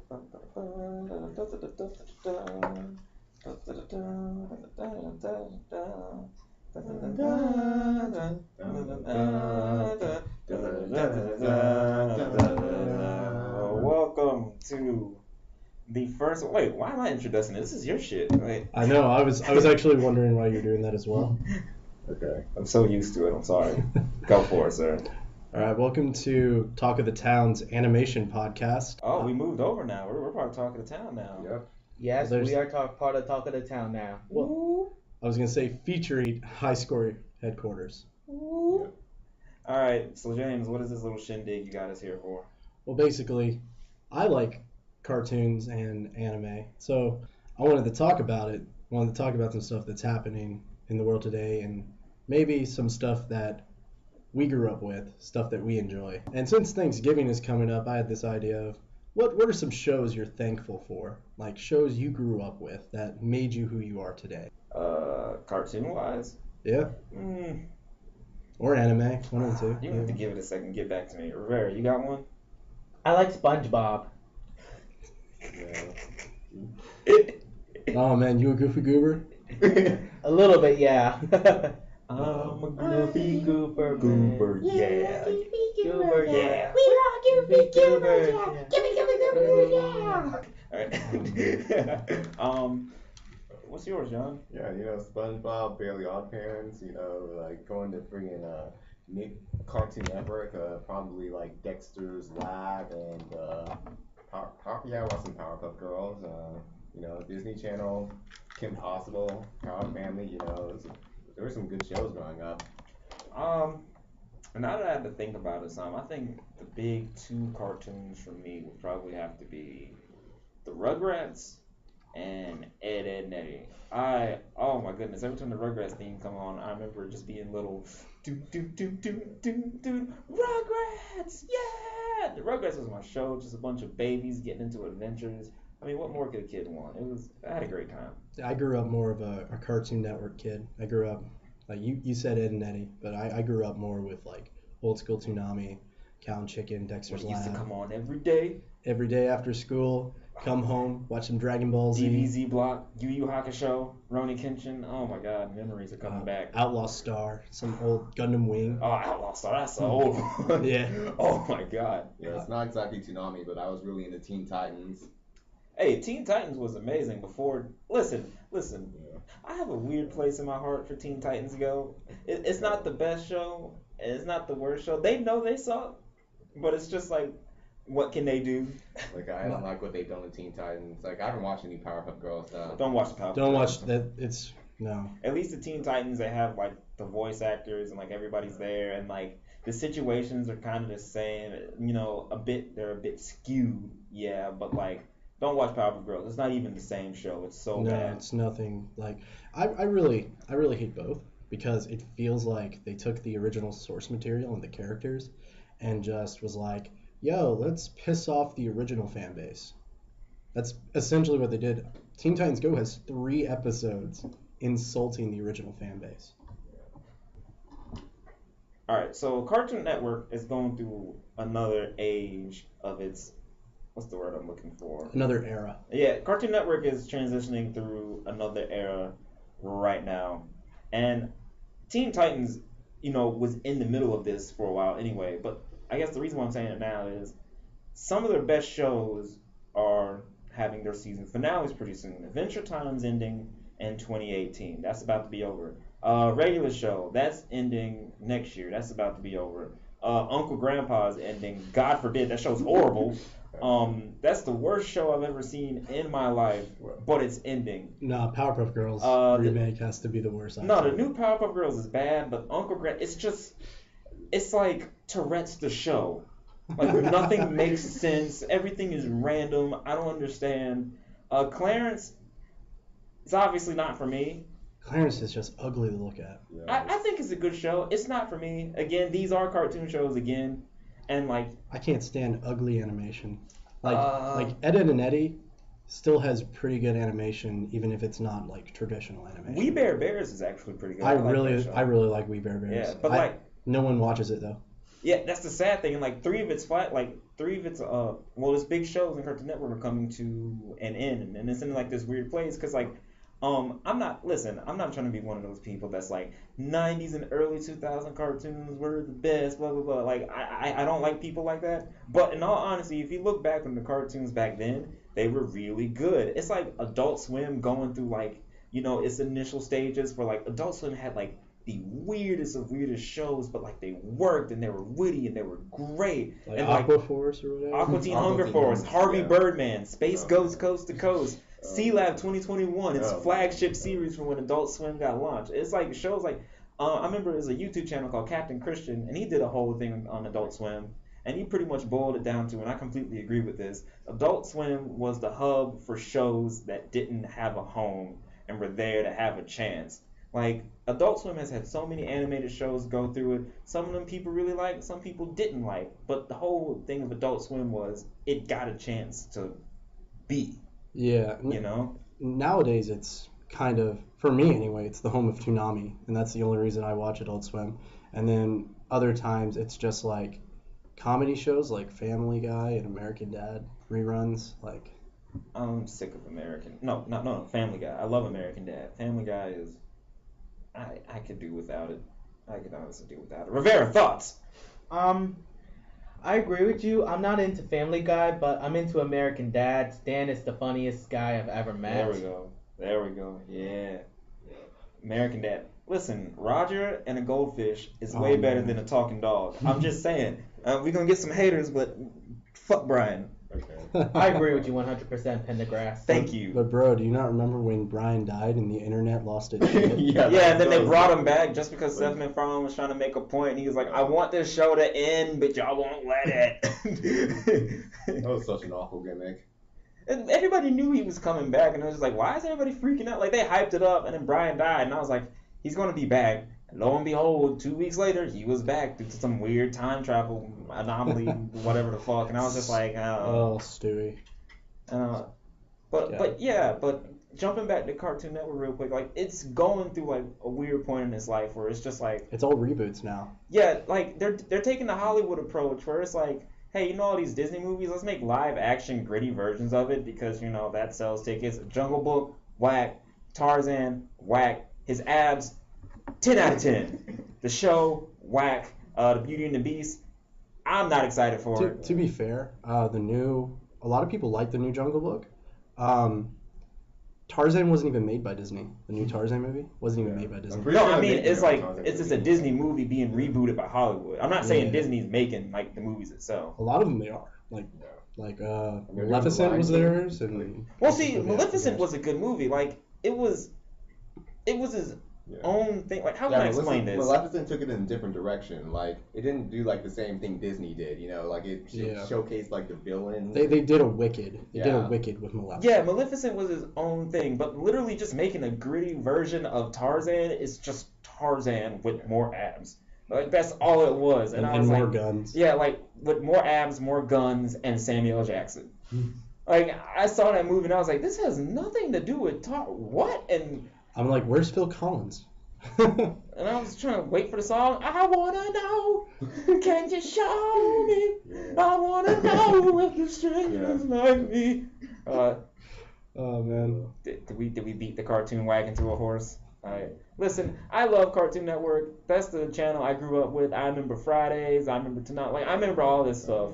Welcome to the first. Wait, why am I introducing this? This is your shit. Wait. I know. I was actually wondering why you're doing that as well. Okay, I'm so used to it. I'm sorry. Go for it, sir. All right, welcome to Talk of the Town's animation podcast. Oh, we moved over now. We're part of Talk of the Town now. Yep. Yes, Well, we are part of Talk of the Town now. Ooh. I was gonna say featuring Highscore headquarters. Ooh. All right, so James, what is this little shindig you got us here for? Well, basically, I like cartoons and anime, so I wanted to talk about it. Wanted to talk about some stuff that's happening in the world today, and maybe some stuff that we grew up with, stuff that we enjoy. And since Thanksgiving is coming up, I had this idea of what are some shows you're thankful for, like shows you grew up with that made you who you are today. Cartoon wise? Yeah. Or anime, one of the two. You have to give it a second. Get back to me. Rivera, you got one? I like SpongeBob. Oh man, you a goofy goober? A little bit, yeah. I'm a goofy goober, yeah. Goober, yeah. We are goofy goobers, yeah. Yeah. Goofy goobers, yeah. All right. What's yours, John? Yeah, SpongeBob, Fairly Odd Parents, like going to freaking Cartoon Network, probably like Dexter's Lab and I watched some Powerpuff Girls, Disney Channel, Kim Possible, Power Family, there were some good shows growing up. Now that I have to think about it some, I think the big two cartoons for me would probably have to be the Rugrats and Ed, Edd n Eddy. Oh my goodness, every time the Rugrats theme come on, I remember just being little, Rugrats, yeah! The Rugrats was my show, just a bunch of babies getting into adventures. I mean, what more could a kid want? I had a great time. I grew up more of a Cartoon Network kid. I grew up, like you said Ed and Eddy, but I grew up more with like old school Toonami, Cow and Chicken, Dexter's Lab. Used to come on every day. Every day after school, come home, watch some Dragon Ball Z. DBZ Block, Yu Yu Hakusho, Roni Kenshin. Oh my God, memories are coming back. Outlaw Star, some old Gundam Wing. Oh, Outlaw Star, that's the old one. Yeah. Oh my God. Yeah, it's not exactly Toonami, but I was really into Teen Titans. Hey, Teen Titans was amazing before. Listen. Yeah. I have a weird place in my heart for Teen Titans Go. It's not the best show, and it's not the worst show. They know they suck, but it's just like, what can they do? Like, I don't like what they've done with Teen Titans. Like, I haven't watched any Powerpuff Girls stuff. Don't watch the Powerpuff Don't Girls. watch that. It's no. At least the Teen Titans, they have like the voice actors and like everybody's there, and like the situations are kind of the same. They're a bit skewed, yeah, but like. Don't watch Powerpuff Girls. It's not even the same show. It's so bad. No, it's nothing like. I really hate both because it feels like they took the original source material and the characters, and just was like, "Yo, let's piss off the original fan base." That's essentially what they did. Teen Titans Go has 3 episodes insulting the original fan base. All right, so Cartoon Network is going through another age of its. What's the word I'm looking for? Another era. Yeah, Cartoon Network is transitioning through another era right now. And Teen Titans, was in the middle of this for a while anyway. But I guess the reason why I'm saying it now is some of their best shows are having their season finales pretty soon. Adventure Time's ending in 2018. That's about to be over. Regular show, that's ending next year. That's about to be over. Uncle Grandpa's ending. God forbid, that show's horrible. That's the worst show I've ever seen in my life, but it's ending. No, Powerpuff Girls remake has to be the worst. No, the new Powerpuff Girls is bad, but Uncle Grant, it's like Tourette's the show. Like nothing makes sense. Everything is random. I don't understand. Clarence, it's obviously not for me. Clarence is just ugly to look at. Yeah, I think it's a good show. It's not for me. Again, these are cartoon shows again. And like I can't stand ugly animation. Like Ed, Edd n Eddy still has pretty good animation, even if it's not like traditional animation. We Bare Bears is actually pretty good. I really like We Bare Bears. Yeah, but no one watches it though. Yeah, that's the sad thing. And like three of its this big shows in Cartoon Network are coming to an end, and it's in like this weird place because like I'm not trying to be one of those people that's like 90s and early 2000 cartoons were the best, blah blah blah. Like I don't like people like that. But in all honesty, if you look back on the cartoons back then, they were really good. It's like Adult Swim going through like its initial stages where like Adult Swim had like the weirdest of weirdest shows, but like they worked and they were witty and they were great. Like and Aqua Force or whatever. Aqua Teen Aqua Hunger Teen Force, Hunger, Harvey yeah. Birdman, Space Oh. Ghost Coast to Coast, Sea Lab 2021, its Oh. flagship series from when Adult Swim got launched. It's like shows like I remember there's a YouTube channel called Captain Christian, and he did a whole thing on Adult Swim, and he pretty much boiled it down to, and I completely agree with this, Adult Swim was the hub for shows that didn't have a home and were there to have a chance. Like, Adult Swim has had so many animated shows go through it. Some of them people really liked, some people didn't like. But the whole thing of Adult Swim was it got a chance to be, Yeah. Nowadays, it's kind of, for me anyway, it's the home of Toonami, and that's the only reason I watch Adult Swim. And then other times, it's just like comedy shows like Family Guy and American Dad reruns. Like, I'm sick of Family Guy. I love American Dad. Family Guy is, I could do without it. I could honestly do without it. Rivera, thoughts? I agree with you. I'm not into Family Guy, but I'm into American Dad. Stan is the funniest guy I've ever met. There we go. Yeah. American Dad. Listen, Roger and a goldfish is way better than a talking dog. I'm just saying. We're going to get some haters, but fuck Brian. Okay. I agree with you 100%, Pendergrass. Thank you. But bro, do you not remember when Brian died and the internet lost its shit? Yeah, and then they brought him back just because Seth MacFarlane was trying to make a point, and he was like, I want this show to end, but y'all won't let it. That was such an awful gimmick. And everybody knew he was coming back, and I was just like, why is everybody freaking out? Like, they hyped it up, and then Brian died, and I was like, he's going to be back. And lo and behold, 2 weeks later, he was back due to some weird time travel anomaly, whatever the fuck, and I was just like, Oh, Stewie. But jumping back to Cartoon Network real quick, like, it's going through like a weird point in its life where it's just like, It's all reboots now. yeah, like they're taking the Hollywood approach where it's like, hey, all these Disney movies, let's make live action gritty versions of it because that sells tickets. Jungle Book, whack. Tarzan, whack. His abs, 10 out of 10. The show, whack. The Beauty and the Beast, I'm not excited for it. To be fair, a lot of people like the new Jungle Book. Tarzan wasn't even made by Disney. The new Tarzan movie wasn't even made by Disney. No, I mean, it's like, it's just a Disney movie being rebooted by Hollywood. I'm not saying Disney's making, like, the movies itself. A lot of them they are. Like Maleficent was theirs. Well, see, Maleficent was a good movie. Like, it was his own thing. Like, how can I explain this? Maleficent took it in a different direction. Like, it didn't do like the same thing Disney did. Like it showcased like the villains. They did a Wicked. They did a Wicked with Maleficent. Yeah, Maleficent was his own thing, but literally just making a gritty version of Tarzan is just Tarzan with more abs. Like, that's all it was. And I was more like, guns. Yeah, like with more abs, more guns, and Samuel L. Jackson. Like, I saw that movie and I was like, this has nothing to do with what? And I'm like, where's Phil Collins? and I was trying to wait for the song. I wanna know, can you show me? I wanna know if you're strangers like me. Oh man. Did we beat the cartoon wagon to a horse? Alright. Listen, I love Cartoon Network. That's the channel I grew up with. I remember Fridays. I remember Tonight. Like, I remember all this stuff.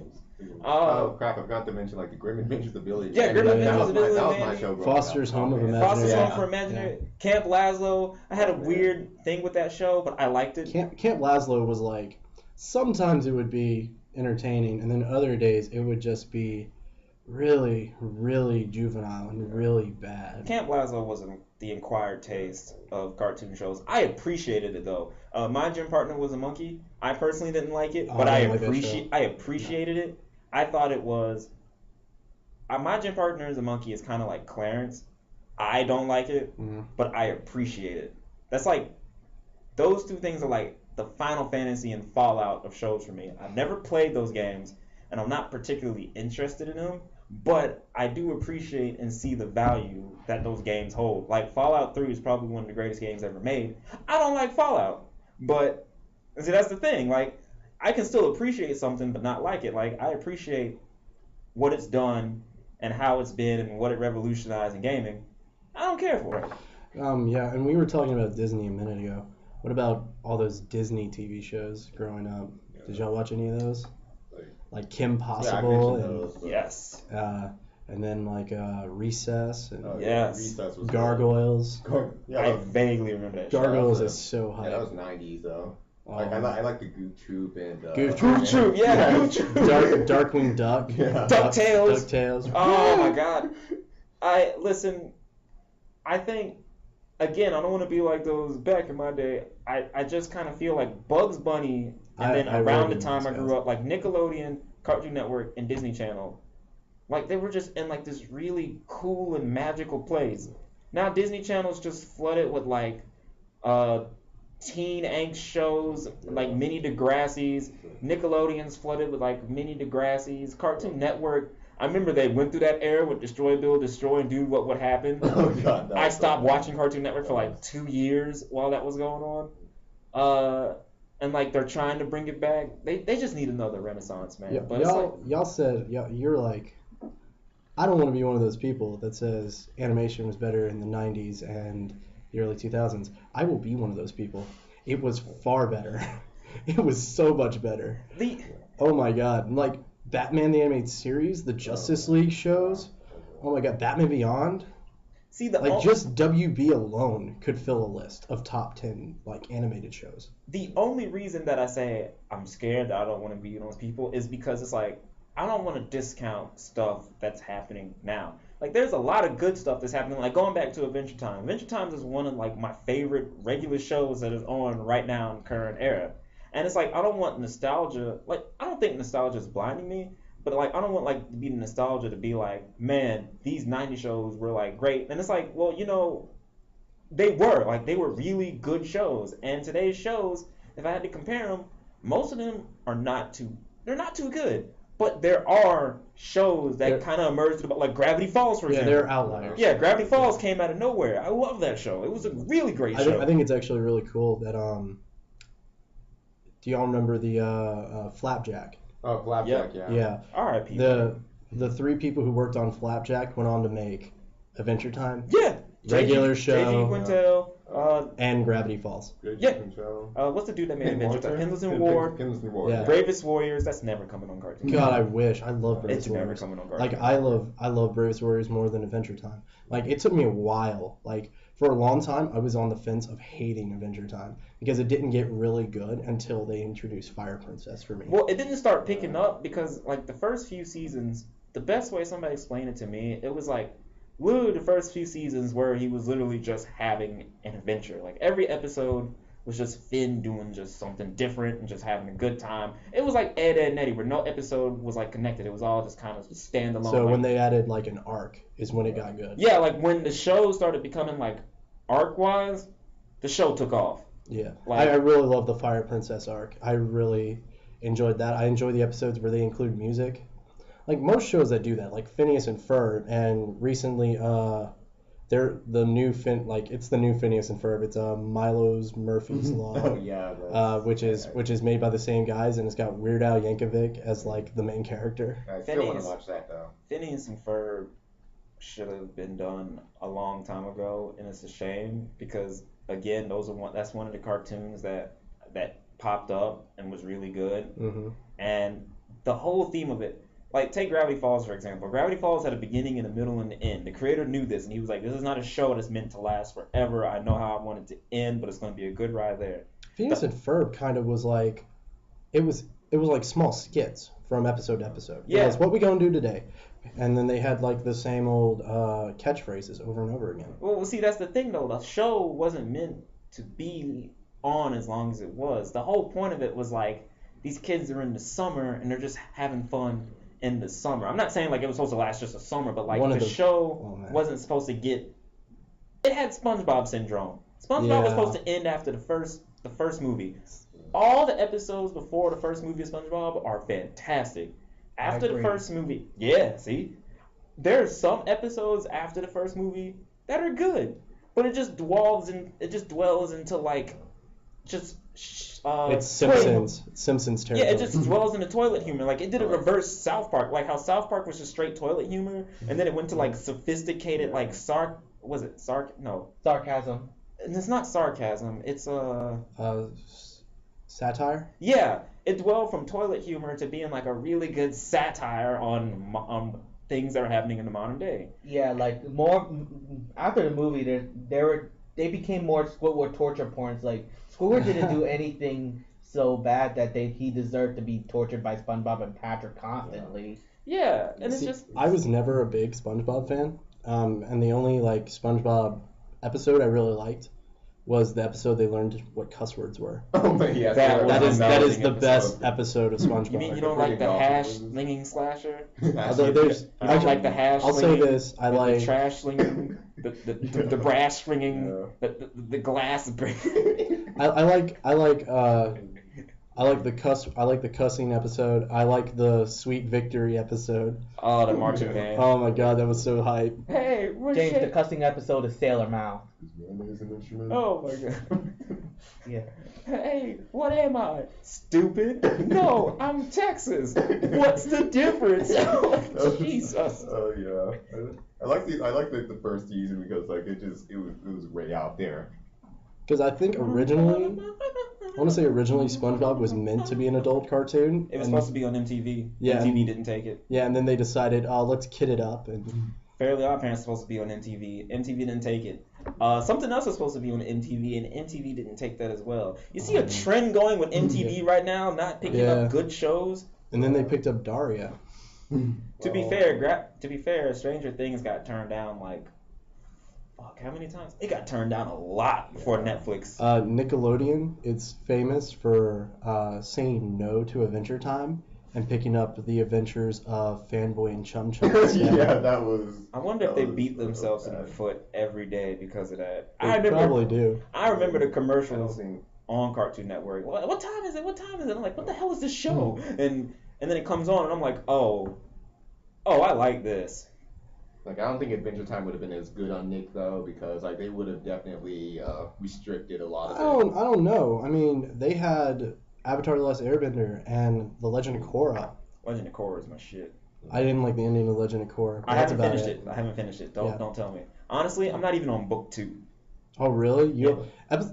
Oh crap! I forgot to mention like the Grim Adventures of Billy. Yeah, Grim Adventures of Billy. That was my show. Foster's Home of Imaginary. Foster's Home for Imaginary. Camp Lazlo. I had a weird thing with that show, but I liked it. Camp Lazlo was like, sometimes it would be entertaining, and then other days it would just be really, really juvenile and really bad. Camp Lazlo wasn't the acquired taste of cartoon shows. I appreciated it though. My gym partner was a monkey. I personally didn't like it, but I appreciated it. I thought it was. My gym partner is a monkey is kind of like Clarence. I don't like it, but I appreciate it. That's like, those two things are like the Final Fantasy and Fallout of shows for me. I've never played those games, and I'm not particularly interested in them, but I do appreciate and see the value that those games hold. Like, Fallout 3 is probably one of the greatest games ever made. I don't like Fallout, but see, that's the thing. Like, I can still appreciate something but not like it. Like I appreciate what it's done and how it's been and what it revolutionized in gaming. I don't care for it. Yeah, and we were talking about Disney a minute ago. What about all those Disney TV shows growing up? Did y'all watch any of those? Like Kim Possible Yes. and then like Recess and Yes. Recess was Gargoyles. I vaguely remember that show. Gargoyles is so Yeah, high. that was 90s though. Oh, Like I like the Goof Troop and Goof Troop, yeah, Goof Troop. Darkwing Duck. Yeah. DuckTales. DuckTales. Oh my God. I think, again, I don't want to be like those back in my day. I just kind of feel like Bugs Bunny, and then around the time I grew up, like Nickelodeon, Cartoon Network, and Disney Channel, like they were just in like this really cool and magical place. Now Disney Channel's just flooded with like teen angst shows, like mini Degrassi's. Nickelodeon's flooded with like mini Degrassi's. Cartoon Network, I remember they went through that era with Destroy, Build, Destroy, and do what would happen. Oh God, I stopped watching Cartoon Network for like 2 years while that was going on. And like they're trying to bring it back. They just need another renaissance, man. Yeah, But it's like, y'all said you're like, I don't want to be one of those people that says animation was better in the 90s and the early 2000s. I will be one of those people. It was far better. It was so much better. Oh my God. Like Batman the Animated Series, the Justice League shows. Oh my God, Batman Beyond. See, just WB alone could fill a list of top 10 like animated shows. The only reason that I say I'm scared that I don't want to be one of those people is because it's like I don't want to discount stuff that's happening now. Like there's a lot of good stuff that's happening. Like going back to Adventure Time. Adventure Time is one of like my favorite regular shows that is on right now in the current era. And it's like I don't want nostalgia. Like I don't think nostalgia is blinding me. But like I don't want like to be nostalgia to be like, man, these 90 shows were like great. And it's like, well, you know, they were really good shows. And today's shows, if I had to compare them, most of them are not too good. But there are shows that kind of emerged, like Gravity Falls, for example. They're outliers. Yeah, Gravity Falls came out of nowhere. I love that show. It was a really great show. I think it's actually really cool that do y'all remember the Flapjack? Oh, Flapjack, yeah. Yeah. R.I.P. The three people who worked on Flapjack went on to make Adventure Time. Yeah. Regular show. J.G. Quintel. And Gravity Falls. Yeah. What's the dude that made Adventure Time? Pendleton Ward. Yeah. Bravest Warriors. That's never coming on Cartoon. God, I wish. I love Bravest It's Warriors. never coming on Cartoon. Like I love Bravest Warriors more than Adventure Time. Like it took me a while. Like for a long time, I was on the fence of hating Adventure Time because it didn't get really good until they introduced Fire Princess for me. Well, it didn't start picking up because like the first few seasons, the best way somebody explained it to me, it was like literally the first few seasons where he was literally just having an adventure. Like every episode was just Finn doing just something different and just having a good time. It was like Ed, Edd and Eddy, where no episode was like connected. It was all just kind of just standalone. So like, when they added like an arc is when it got good. Yeah, like when the show started becoming like arc-wise, the show took off. Yeah, Like, I really love the Fire Princess arc. I really enjoyed that. I enjoy the episodes where they include music. Like most shows that do that, like Phineas and Ferb, and recently, they're the new it's the new Phineas and Ferb. It's Milo's Murphy's Law. Oh yeah. Which is made by the same guys, and it's got Weird Al Yankovic as like the main character. I still want to watch that though. Phineas and Ferb should have been done a long time ago, and it's a shame because again, that's one of the cartoons that popped up and was really good. Mm-hmm. And the whole theme of it, like take Gravity Falls for example. Gravity Falls had a beginning and a middle and an end. The creator knew this, and he was like, "This is not a show that's meant to last forever. I know how I want it to end, but it's going to be a good ride there." Phineas and Ferb kind of was like, it was like small skits from episode to episode. Yeah. It was, what we gonna do today? And then they had like the same old catchphrases over and over again. Well, see, that's the thing though. The show wasn't meant to be on as long as it was. The whole point of it was like these kids are in the summer and they're just having fun in the summer. I'm not saying like it was supposed to last just a summer, but like the show wasn't supposed to get. It had SpongeBob syndrome. SpongeBob was supposed to end after the first movie. All the episodes before the first movie of SpongeBob are fantastic. After the first movie, there are some episodes after the first movie that are good, but it just dwells into like just It's Simpsons. Simpsons Yeah, territory. it just dwells in the toilet humor. Like it did a reverse South Park, like how South Park was just straight toilet humor, and then it went to like sophisticated like Sarcasm. And it's not sarcasm. It's Satire. yeah. It dwelled from toilet humor to being like a really good satire on things that are happening in the modern day. Yeah, like more after the movie, they became more Squidward torture porns. Like Squidward didn't do anything so bad that he deserved to be tortured by SpongeBob and Patrick constantly. Yeah, and See, it's just I was never a big SpongeBob fan, and the only like SpongeBob episode I really liked was the episode they learned what cuss words were. Oh, but yeah, That That is amazing the episode. best episode of SpongeBob. you mean you the don't like pretty the dog hash movies. slinging slasher? Although there's, You don't like the hash I'll say slinging? this, I the like trash slinging, the brass slinging, the glass breaking. I like the cussing episode. I like the sweet victory episode. Oh, the marching band. Oh my god, that was so hype. Hey, we're James, the shit. cussing episode is Sailor Mouth. Is an instrument. Oh my god. Yeah. Hey, what am I? Stupid? No, I'm Texas. What's the difference? Jesus. Oh yeah. I like the first season because like it was way out there. Because I think originally SpongeBob was meant to be an adult cartoon. It was and- supposed to be on MTV. Yeah. MTV didn't take it. Yeah, and then they decided, oh, let's kid it up. And Fairly Odd Parents was supposed to be on MTV. MTV didn't take it. Something else was supposed to be on MTV, and MTV didn't take that as well. You see a trend going with MTV right now, not picking Yeah. up good shows. then they picked up Daria. To be fair, Stranger Things got turned down like, fuck, how many times? It got turned down a lot before Netflix. Nickelodeon, it's famous for saying no to Adventure Time and picking up the adventures of Fanboy and Chum Chum. Yeah, that was. I wonder if that they was beat so themselves in the bad. foot every day because of that. They probably do. I remember the I don't commercials think- on Cartoon Network. What time is it? What time is it? I'm like, what the hell is this show? And then it comes on, and I'm like, oh, I like this. Like I don't think Adventure Time would have been as good on Nick though because like they would have definitely restricted a lot of it. I don't know. I mean, they had Avatar: The Last Airbender and The Legend of Korra. Legend of Korra is my shit. I didn't like the ending of Legend of Korra. I That's haven't about finished it. it. I haven't finished it. Yeah. Don't tell me. Honestly, I'm not even on book 2. Oh, really?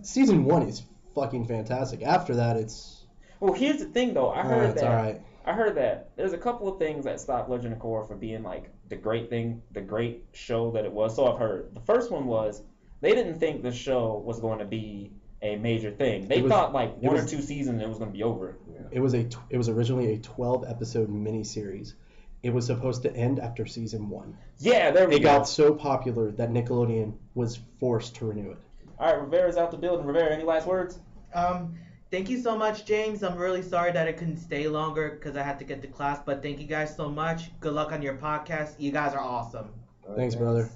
Season 1 is fucking fantastic. After that, it's... Well, here's the thing though. I heard it's that. alright. I heard that there's a couple of things that stopped Legend of Korra from being like the great show that it was. So I've heard. The first one was they didn't think the show was going to be a major thing. They thought like one or two seasons and it was going to be over. It was originally a 12-episode miniseries. It was supposed to end after season 1. Yeah, there we It go. got so popular that Nickelodeon was forced to renew it. All right, Rivera's out the building. Rivera, any last words? Thank you so much, James. I'm really sorry that I couldn't stay longer because I had to get to class, but thank you guys so much. Good luck on your podcast. You guys are awesome. Thanks, brother.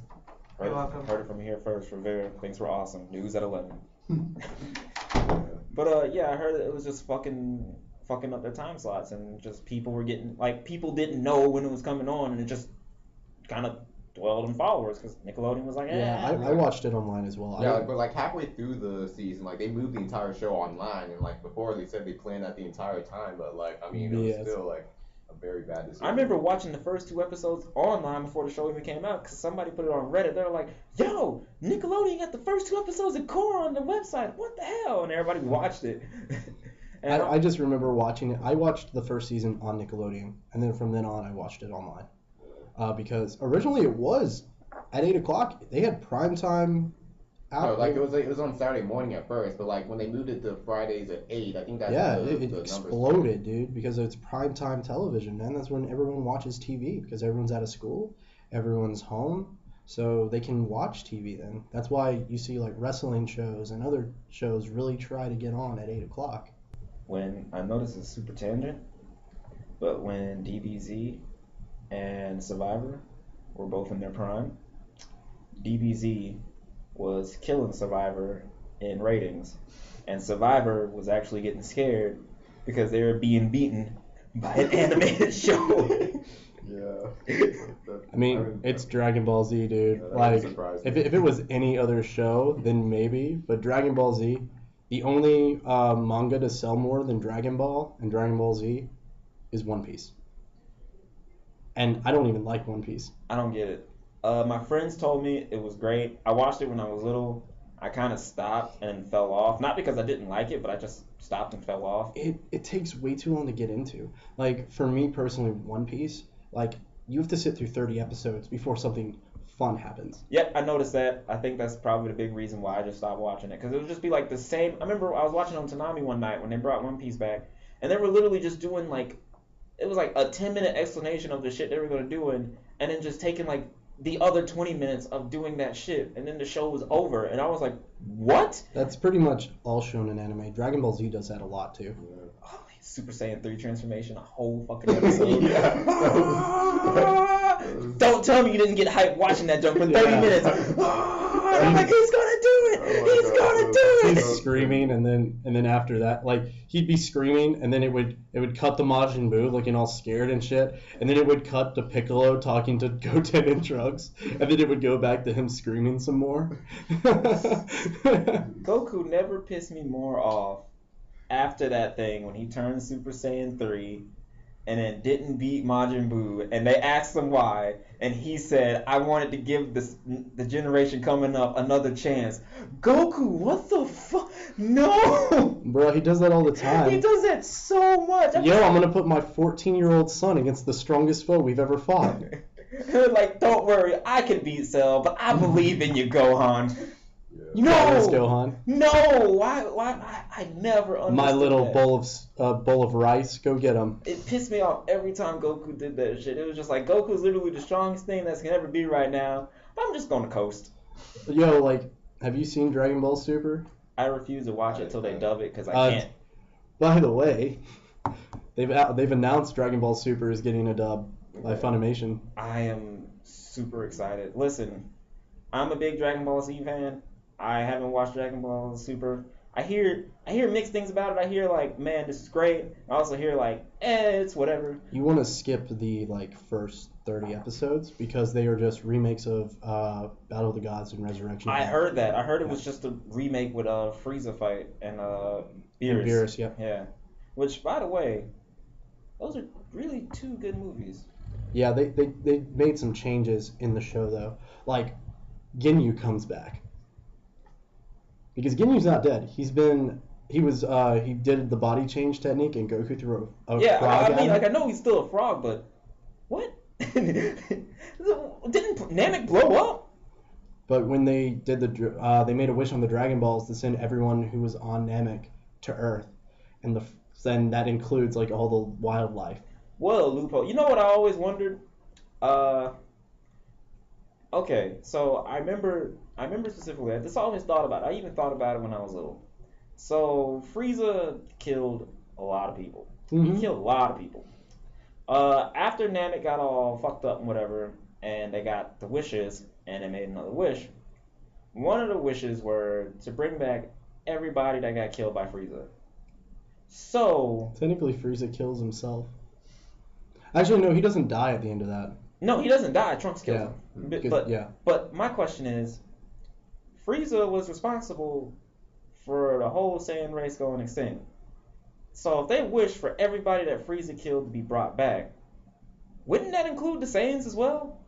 Heard, You're welcome. Heard it from here first. Rivera, thanks for awesome. News at 11. But yeah, I heard it was just fucking up their time slots and just people didn't know when it was coming on and it just kind of dwelled in followers because Nickelodeon was like, Yeah, I watched it online as well. Yeah, but like halfway through the season, like they moved the entire show online, and like before they said they planned that the entire time, but like I mean it was Yes. still like a very bad decision. I remember watching the first 2 episodes online before the show even came out because somebody put it on Reddit. They were like, yo, Nickelodeon got the first 2 episodes of Korra on the website. What the hell? And everybody watched it. And I just remember watching it. I watched the first season on Nickelodeon, and then from then on I watched it online. Because originally it was at 8 o'clock. They had prime time out. No, like it was on Saturday morning at first, but like when they moved it to Fridays at 8, I think that's Yeah, the it numbers. exploded, dude, because it's prime time television, man. That's when everyone watches TV because everyone's out of school, everyone's home, so they can watch TV then. That's why you see like wrestling shows and other shows really try to get on at 8 o'clock. when I know this is super tangent, but when DBZ and Survivor were both in their prime, DBZ was killing Survivor in ratings, and Survivor was actually getting scared because they were being beaten by an animated show. Yeah. I mean, it's Dragon Ball Z, dude. Yeah, that Like, surprised if me. it was any other show, then maybe, but Dragon Ball Z, The only manga to sell more than Dragon Ball and Dragon Ball Z is One Piece. And I don't even like One Piece. I don't get it. My friends told me it was great. I watched it when I was little. I kind of stopped and fell off. Not because I didn't like it, but I just stopped and fell off. It takes way too long to get into. Like, for me personally, One Piece, like, you have to sit through 30 episodes before something fun happens. Yep, I noticed that. I think that's probably the big reason why I just stopped watching it. Because it would just be like the same. I remember I was watching on Toonami one night when they brought One Piece back. And they were literally just doing like, it was like a 10-minute explanation of the shit they were going to do. And then just taking like the other 20 minutes of doing that shit. And then the show was over. And I was like, what? That's pretty much all shown in anime. Dragon Ball Z does that a lot too. Oh, Super Saiyan 3 transformation, a whole fucking episode. Don't tell me you didn't get hyped watching that jump for 30 minutes. I'm like, he's gonna do it. He's gonna do it. He's screaming, and then after that, like, he'd be screaming, and then it would cut to Majin Buu looking all scared and shit, and then it would cut to Piccolo talking to Goten and Trunks, and then it would go back to him screaming some more. Goku never pissed me more off after that thing when he turned Super Saiyan 3 and then didn't beat Majin Buu, and they asked him why, and he said, I wanted to give the generation coming up another chance. Goku, what the fuck? No! Bro, he does that all the time. He does that so much. Yo, I'm gonna put my 14-year-old son against the strongest foe we've ever fought. Like, don't worry, I can beat Cell, but I believe in you, Gohan. No, Let's Gohan. No, why? I never understood My little that. bowl of rice, go get him. It pissed me off every time Goku did that shit. It was just like, Goku's literally the strongest thing that's gonna ever be right now. But I'm just gonna coast. Yo, like, have you seen Dragon Ball Super? I refuse to watch it till they dub it because I can't. By the way, they've announced Dragon Ball Super is getting a dub by Funimation. I am super excited. Listen, I'm a big Dragon Ball Z fan. I haven't watched Dragon Ball Super. I hear mixed things about it. I hear like, man, this is great. I also hear like, it's whatever. You want to skip the like first 30 episodes because they are just remakes of Battle of the Gods and Resurrection. I heard that. I heard it was just a remake with Frieza fight and Beerus. And Beerus, yeah. Yeah. Which, by the way, those are really two good movies. Yeah, they made some changes in the show though. Like, Ginyu comes back. Because Ginyu's not dead. He did the body change technique and Goku threw a frog at him. I know he's still a frog, but what? Didn't Namek blow up? But when they did they made a wish on the Dragon Balls to send everyone who was on Namek to Earth, and then that includes like all the wildlife. What a loophole! You know what I always wondered? Okay, so I remember specifically. I just always thought about it. I even thought about it when I was little. So Frieza killed a lot of people. Mm-hmm. He killed a lot of people. After Namek got all fucked up and whatever, and they got the wishes, and they made another wish. One of the wishes were to bring back everybody that got killed by Frieza. So Technically, Frieza kills himself. Actually, no, he doesn't die at the end of that. no, he doesn't die. Trunks kills him. Yeah. But my question is, Frieza was responsible for the whole Saiyan race going extinct. So if they wish for everybody that Frieza killed to be brought back, wouldn't that include the Saiyans as well?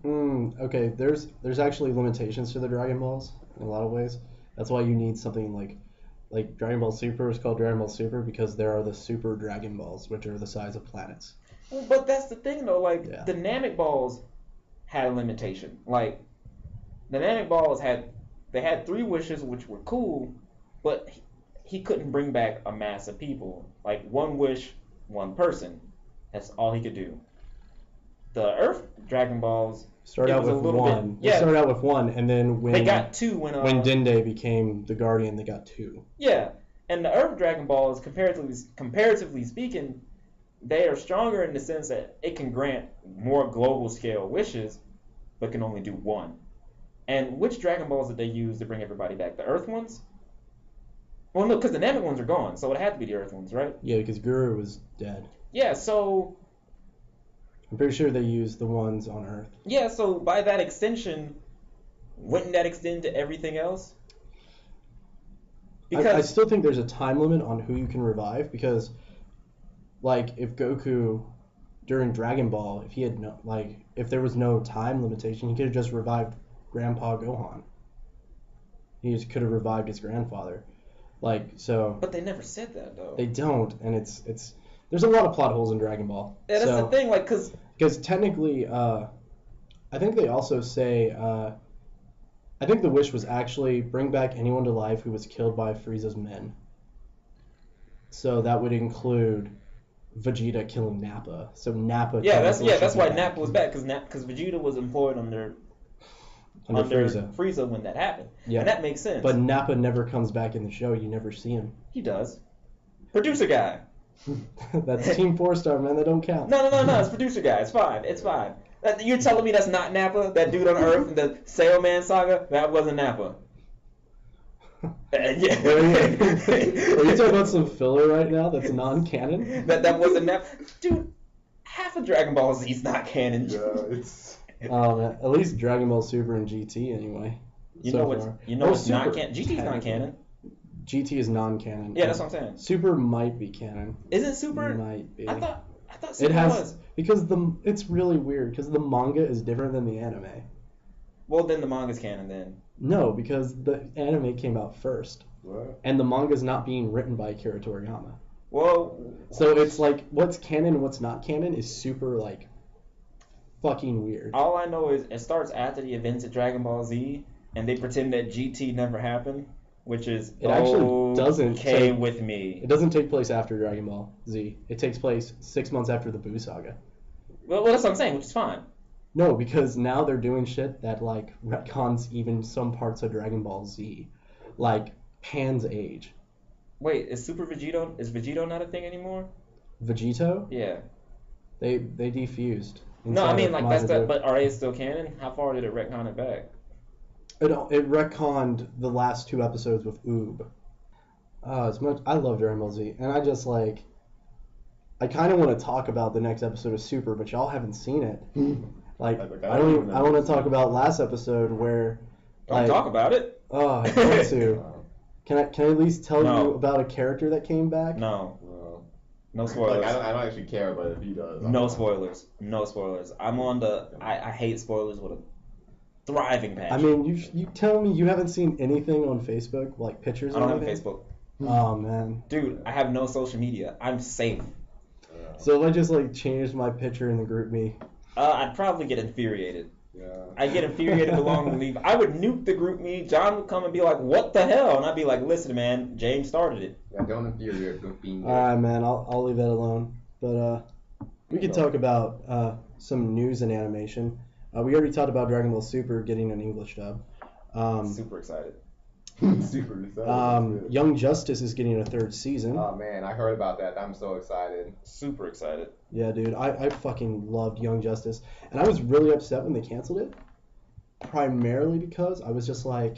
Okay, there's actually limitations to the Dragon Balls in a lot of ways. That's why you need something like Dragon Ball Super is called Dragon Ball Super because there are the Super Dragon Balls, which are the size of planets. But that's the thing though, like Yeah. the Namek balls had a limitation. Like the Namek balls had 3 wishes which were cool, but he couldn't bring back a mass of people. Like 1 wish, 1 person. That's all he could do. The Earth Dragon Balls Start it out was a with little one. bit- They yeah. started out with 1, and then when they got 2 when Dende became the Guardian, they got 2. yeah, and the Earth Dragon Balls, comparatively speaking, they are stronger in the sense that it can grant more global scale wishes, but can only do 1. And which Dragon Balls did they use to bring everybody back? The Earth ones? Well, no, because the Namek ones are gone, so it had to be the Earth ones, right? Yeah, because Guru was dead. Yeah, so I'm pretty sure they used the ones on Earth. by that extension, wouldn't that extend to everything else? Because I still think there's a time limit on who you can revive because, like, if Goku during Dragon Ball, if he had no, like, if there was no time limitation, he could have just revived Grandpa Gohan. He just could have revived his grandfather, like so. But they never said that though. They don't, and it's there's a lot of plot holes in Dragon Ball. Yeah, that's the thing, like, because technically, I think they also say, I think the wish was actually bring back anyone to life who was killed by Frieza's men. So that would include Vegeta killing Nappa. So Nappa. That's why back. Nappa was back because Vegeta was employed under Frieza when that happened. Yeah. And that makes sense. But Nappa never comes back in the show. You never see him. He does. Producer guy. That's Team 4-Star, man. They don't count. No. It's producer guy. It's fine. You're telling me that's not Nappa? That dude on Earth in the Sailman saga? That wasn't Nappa. Yeah. Are you talking about some filler right now that's non-canon? That wasn't Nappa. Dude, half of Dragon Ball Z is not canon. Yeah, it's... Man, at least Dragon Ball Super and GT anyway. What's not canon? GT's not canon. GT is non-canon. Yeah, that's what I'm saying. Super might be canon. Isn't Super? Might be. I thought Super was. Because it's really weird because the manga is different than the anime. Well, then the manga's canon then. No, because the anime came out first. What? And the manga's not being written by Akira Toriyama. Well, so it's like what's canon and what's not canon is super like fucking weird. All I know is it starts after the events of Dragon Ball Z, and they pretend that GT never happened, which is it actually doesn't with me. It doesn't take place after Dragon Ball Z. It takes place 6 months after the Buu saga. Well, that's what I'm saying, which is fine. No, because now they're doing shit that like retcons even some parts of Dragon Ball Z, like Pan's age. Wait, is Vegito not a thing anymore? Vegito? Yeah. They defused. No, I mean like that's that. But are they still canon? How far did it retcon it back? It retconned the last 2 episodes with Oob. I love Dragon Ball Z, and I just like. I kind of want to talk about the next episode of Super, but y'all haven't seen it. Like I want to talk about last episode where. Don't talk about it. Oh, I want to. Can I at least tell you about a character that came back? No spoilers. Like, I don't actually care, but if he does. No spoilers. I'm on the. I hate spoilers with a thriving passion. I mean, you tell me you haven't seen anything on Facebook, like pictures. I don't have Facebook. Oh man. Dude, I have no social media. I'm safe. So if I just like changed my picture in the group me. I'd probably get infuriated. Yeah. I'd get infuriated along and leave. I would nuke the group me. John would come and be like, "What the hell?" And I'd be like, "Listen, man, James started it." Yeah, don't infuriate group being. All right, man. I'll leave that alone. But we could talk about some news and animation. We already talked about Dragon Ball Super getting an English dub. Super excited. Super excited. Young Justice is getting a 3rd season. Oh man, I heard about that. I'm so excited. Super excited. Yeah, dude. I fucking loved Young Justice. And I was really upset when they canceled it. Primarily because I was just like,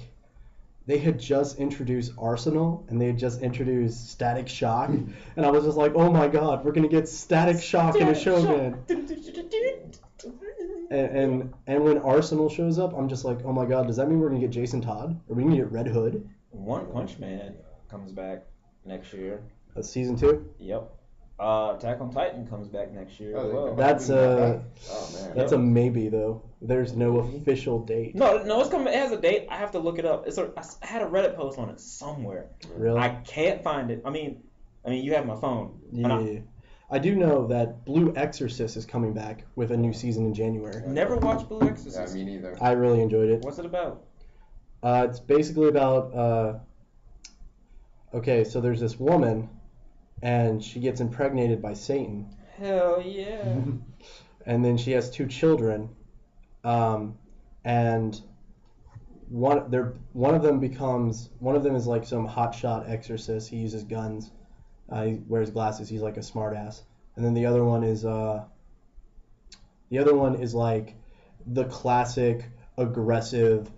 they had just introduced Arsenal and they had just introduced Static Shock. And I was just like, oh my god, we're going to get Static Shock in a show again. And when Arsenal shows up, I'm just like, oh my god, does that mean we're going to get Jason Todd? Are we going to get Red Hood? One Punch Man comes back next year. Season 2? Yep. Attack on Titan comes back next year as well. That's a maybe though. There's no official date. No, it's coming. It has a date. I have to look it up. I had a Reddit post on it somewhere. Really? I can't find it. I mean, you have my phone. Yeah. I do know that Blue Exorcist is coming back with a new season in January. Never watched Blue Exorcist. Yeah, me neither. I really enjoyed it. What's it about? It's basically about. Okay, so there's this woman, and she gets impregnated by Satan. Hell yeah. And then she has 2 children, and one of them is like some hotshot exorcist. He uses guns. He wears glasses. He's like a smartass. And then the other one is like the classic aggressive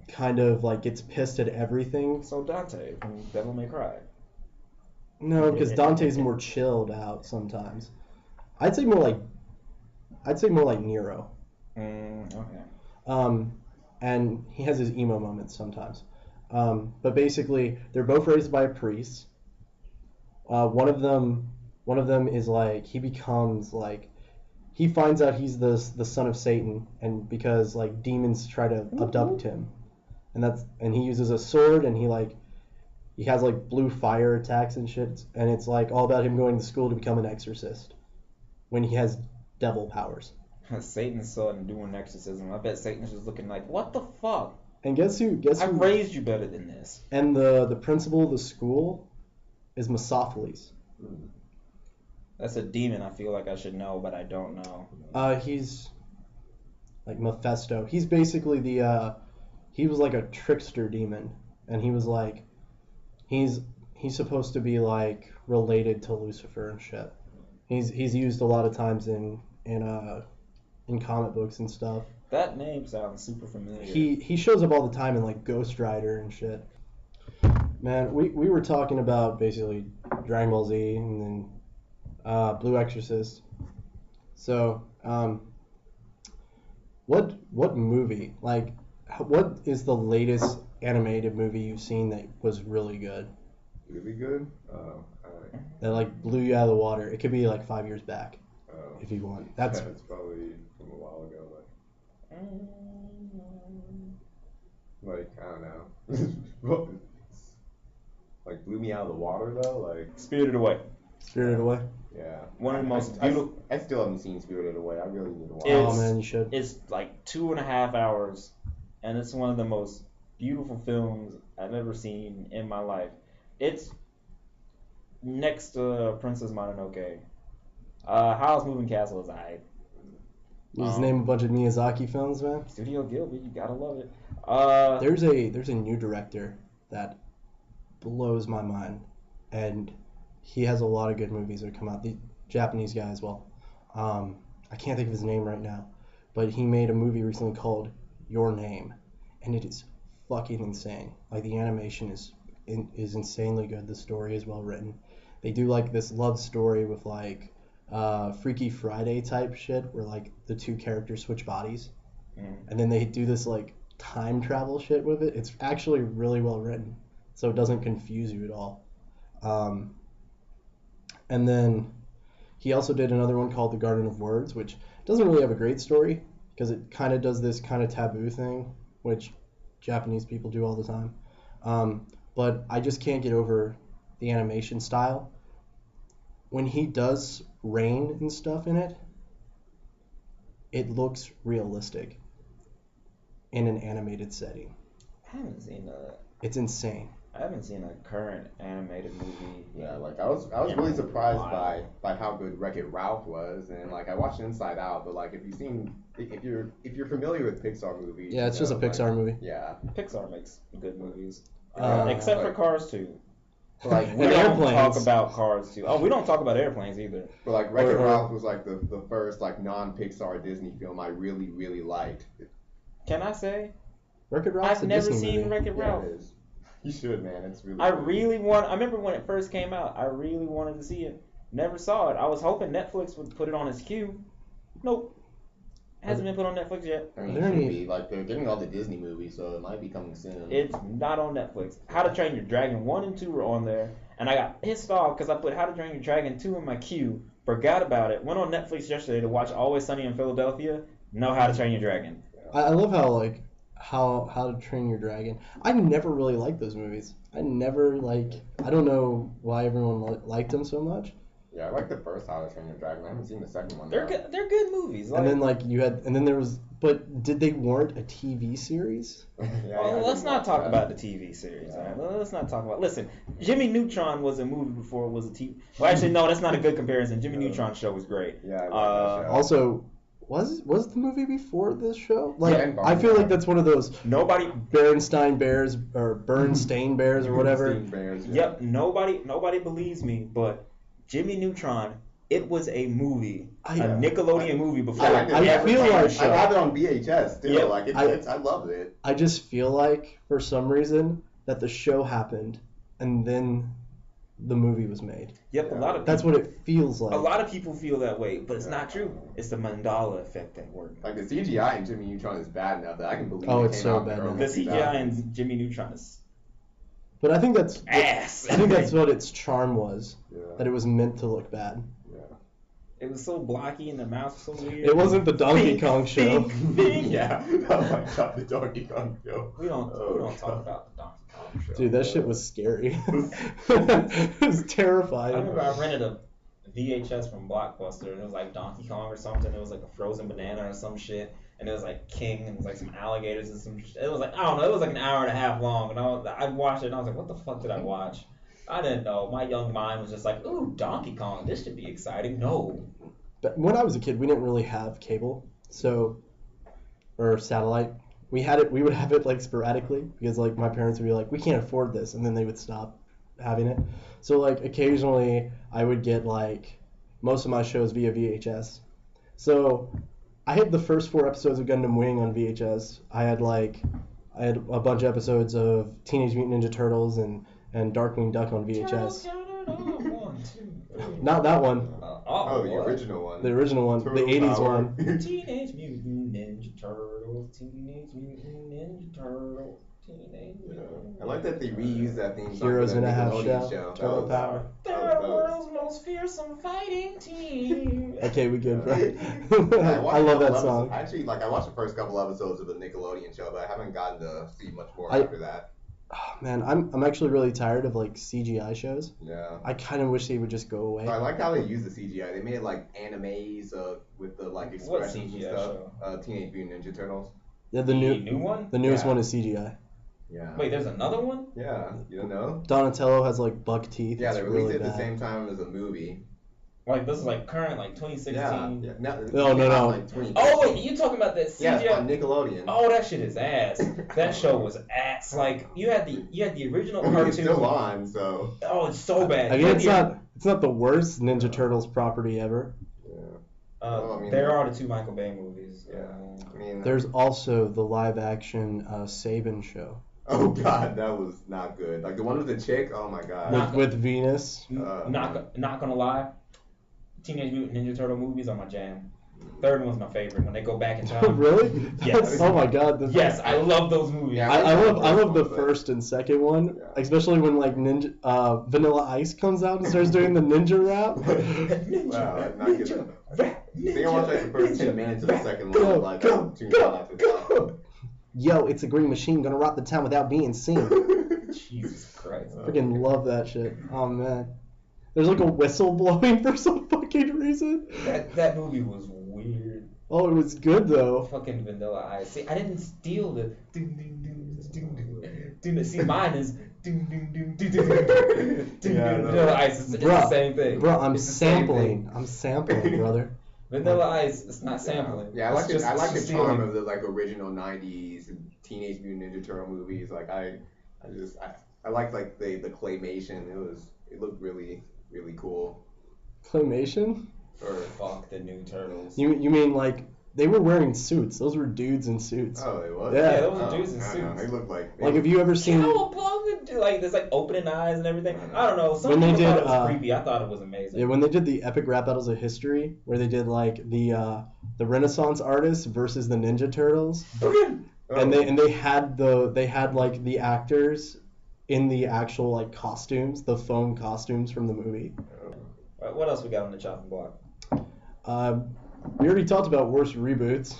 kind of like gets pissed at everything. So Dante from Devil May Cry. No, because Dante's more chilled out sometimes. I'd say more like Nero. Okay. And he has his emo moments sometimes. But basically, they're both raised by a priest. One of them is like he finds out he's the son of Satan, and because like demons try to abduct him, and he uses a sword, and he has like blue fire attacks and shit, and it's like all about him going to school to become an exorcist when he has devil powers. Satan's son doing exorcism. I bet Satan's just looking like, what the fuck? And guess who? I raised you better than this. And the principal of the school is Mephistopheles. That's a demon I feel like I should know, but I don't know. He's like Mephisto. He's basically he was like a trickster demon, and he was like, he's supposed to be like related to Lucifer and shit. He's used a lot of times in comic books and stuff. That name sounds super familiar. He shows up all the time in like Ghost Rider and shit. Man, we were talking about basically Dragon Ball Z and then Blue Exorcist. So, what movie, like, what is the latest animated movie you've seen that was really good? Really good? That like blew you out of the water. It could be like 5 years back, if you want. That's probably from a while ago. Like I don't know. Like blew me out of the water though. Like Spirited Away. Spirited Away. Yeah. One of the most beautiful. I still haven't seen Spirited Away. I really need to watch. Oh man, you should. It's like 2.5 hours, and it's one of the most beautiful films I've ever seen in my life. It's next to Princess Mononoke. Howl's Moving Castle is alright. You just name a bunch of Miyazaki films, man. Studio Ghibli, you gotta love it. There's a new director that blows my mind, and he has a lot of good movies that come out. The Japanese guy as well. I can't think of his name right now, but he made a movie recently called Your Name, and it is fucking insane. Like the animation is insanely good. The story is well written. They do like this love story with like Freaky Friday type shit where like the two characters switch bodies, and then they do this like time travel shit with it. It's actually really well written, so it doesn't confuse you at all. And then he also did another one called The Garden of Words, which doesn't really have a great story because it kind of does this kind of taboo thing, which Japanese people do all the time. But I just can't get over the animation style. When he does rain and stuff in it, it looks realistic in an animated setting. I haven't seen It's insane. I haven't seen a current animated movie. Yeah, like I was really surprised by how good Wreck-It Ralph was, and like I watched Inside Out, but like if you're familiar with Pixar movies, Yeah, it's just a Pixar movie. Yeah, Pixar makes good movies, Yeah, except for like- Cars 2. Like we And don't airplanes. talk about Cars 2. Oh, we don't talk about airplanes either. but like Wreck-It Or- Ralph was like the first like non-Pixar Disney film I really really liked. Can I say Wreck-It Ralph's I've a never Disney seen movie. Wreck-It Yeah, Ralph? it is. You should, man. It's really. I good. remember when it first came out. I really wanted to see it. Never saw it. I was hoping Netflix would put it on its queue. Nope. Hasn't been put on Netflix yet. I mean, Are there it should any- be like they're getting all the Disney movies, so it might be coming soon. It's not on Netflix. How to Train Your Dragon 1 and 2 were on there, and I got pissed off because I put How to Train Your Dragon 2 in my queue, forgot about it, went on Netflix yesterday to watch Always Sunny in Philadelphia, no How to Train Your Dragon. I love how like how to Train Your Dragon. I never really liked those movies. I don't know why everyone liked them so much. Yeah, I like the first How to Train Your Dragon. I haven't seen the second one. They're though. good. They're good movies. Like, And then there was, but did they warrant a TV series? Yeah, well, I let's didn't not watch talk that. about the TV series. Yeah. Right? Let's not talk about. Listen, Jimmy Neutron was a movie before it was a TV. Well, actually, no, that's not a good comparison. Jimmy Neutron show was great. Yeah, I love that show. Also, was the movie before this show? Like, Yeah, I feel like that's one of those Nobody. Bernstein Bears or Bernstein Bears or whatever. Steam Bears, yeah. Yep. Nobody believes me, but Jimmy Neutron. It was a movie, a Nickelodeon movie before. I feel like- I have it on VHS too. Yeah, Like I loved it. I just feel like for some reason that the show happened and then the movie was made. Yep. Yeah. A lot of That's what it feels like. A lot of people feel that way, but it's not true. It's the Mandela effect at work. Like the CGI in Jimmy Neutron is bad enough that I can believe. Oh, it it's came so out in bad the now. early The CGI 2000s. in Jimmy Neutron is But I think that's ass. I think that's what its charm was. Yeah. That it was meant to look bad. Yeah. It was so blocky and the mouse was so weird. It wasn't the Donkey Kong show. Yeah. Oh my god, the Donkey Kong show. We don't Oh, talk God. about the Donkey Kong show. Dude, that shit was scary. It was I terrifying. remember I rented a VHS from Blockbuster and it was like Donkey Kong or something. It was like a frozen banana or some shit. And it was like King and it was like some alligators and some shit. It was like, I don't know, it was like an hour and a half long. And I watched it and I was like, what the fuck did I watch? I didn't know. My young mind was just like, ooh, Donkey Kong, this should be exciting. No. But when I was a kid, we didn't really have cable, or satellite. We would have it like sporadically because like my parents would be like, we can't afford this, and then they would stop having it. So like occasionally I would get like most of my shows via VHS. So I had the first 4 episodes of Gundam Wing on VHS. I had a bunch of episodes of Teenage Mutant Ninja Turtles and Darkwing Duck on VHS. Not that one. Oh, the original one. The original one, Turtle the 80s Power. one. Teenage Mutant Ninja Turtles, Teenage Mutant Ninja Turtles, Teenage Mutant. I like that they reused that theme song. Heroes for in that a Half Nickelodeon Shell, That Turtle was- Power. They're the world's most fearsome fighting team. Okay, we good, bro. Yeah, watched I love a that couple song. Actually, like I watched the first couple episodes of the Nickelodeon show, but I haven't gotten to see much more I- after that. Oh, man, I'm actually really tired of like CGI shows. Yeah. I kind of wish they would just go away. I like how they use the CGI. They made like animes with the like What expressions and CGI stuff. show? Teenage Mutant Ninja Turtles. Yeah, The new one? the newest Yeah. one is CGI. Yeah. Wait, there's another one? Yeah. You don't know? Donatello has like buck teeth. Yeah, it's they released really it at the bad. same time as a movie. Like this is like current, like 2016. Yeah. No, it no, came out, no. Like 2013. Oh wait, you talking about that Yeah, CGI? on Nickelodeon. Oh, that shit is ass. That show was ass. Like you had the original I mean, it's cartoon. still on, so. Oh, it's so bad. I You mean, had it's not the worst Ninja Turtles property ever. Yeah. Well, I mean, there are the 2 Michael Bay movies. Yeah. I mean. There's also the live action Saban show Oh god, that was not good. Like the one with the chick. Oh my god. with Venus. Not gonna lie, Teenage Mutant Ninja Turtle movies are my jam. Third one's my favorite when they go back in time. Really? Yes. Oh my god. Yes, I love those movies. Yeah, I love the but- first and second one, Yeah. especially when like Vanilla Ice comes out and starts doing the ninja rap. Wow, I'm not good. rap, I think I watched like the first 10 minutes of the second Go, one, like go, tuned out after that. Yo, it's a green machine gonna rock the town without being seen. Jesus Christ. Freaking love that shit. Oh man. There's like a whistle blowing for some fucking reason. That movie was weird. Oh, it was good though. Fucking Vanilla Ice. See, I didn't steal the see, mine is Vanilla Ice. It's the same thing. Bro, I'm It's the same sampling. thing. I'm sampling, brother. Vanilla Ice. It's not sampling. Yeah, I like It's it. I like the just charm stealing. of the like original '90s Teenage Mutant Ninja Turtle movies. Like I like the claymation. It looked really cool. Claymation? Or Fuck the new Turtles. You mean like they were wearing suits? Those were dudes in suits. oh, it was. Yeah. Yeah, those were dudes in I don't know, suits. They look like. Like have you ever seen? Cowabunga, like there's like opening eyes and everything. I don't know. Some When they people thought did, it was creepy. I thought it was amazing. Yeah, when they did the epic rap battles of history, where they did like the Renaissance artists versus the Ninja Turtles, Oh. and they had like the actors in the actual like costumes, the foam costumes from the movie. Alright, what else we got on the chopping block? We already talked about worst reboots,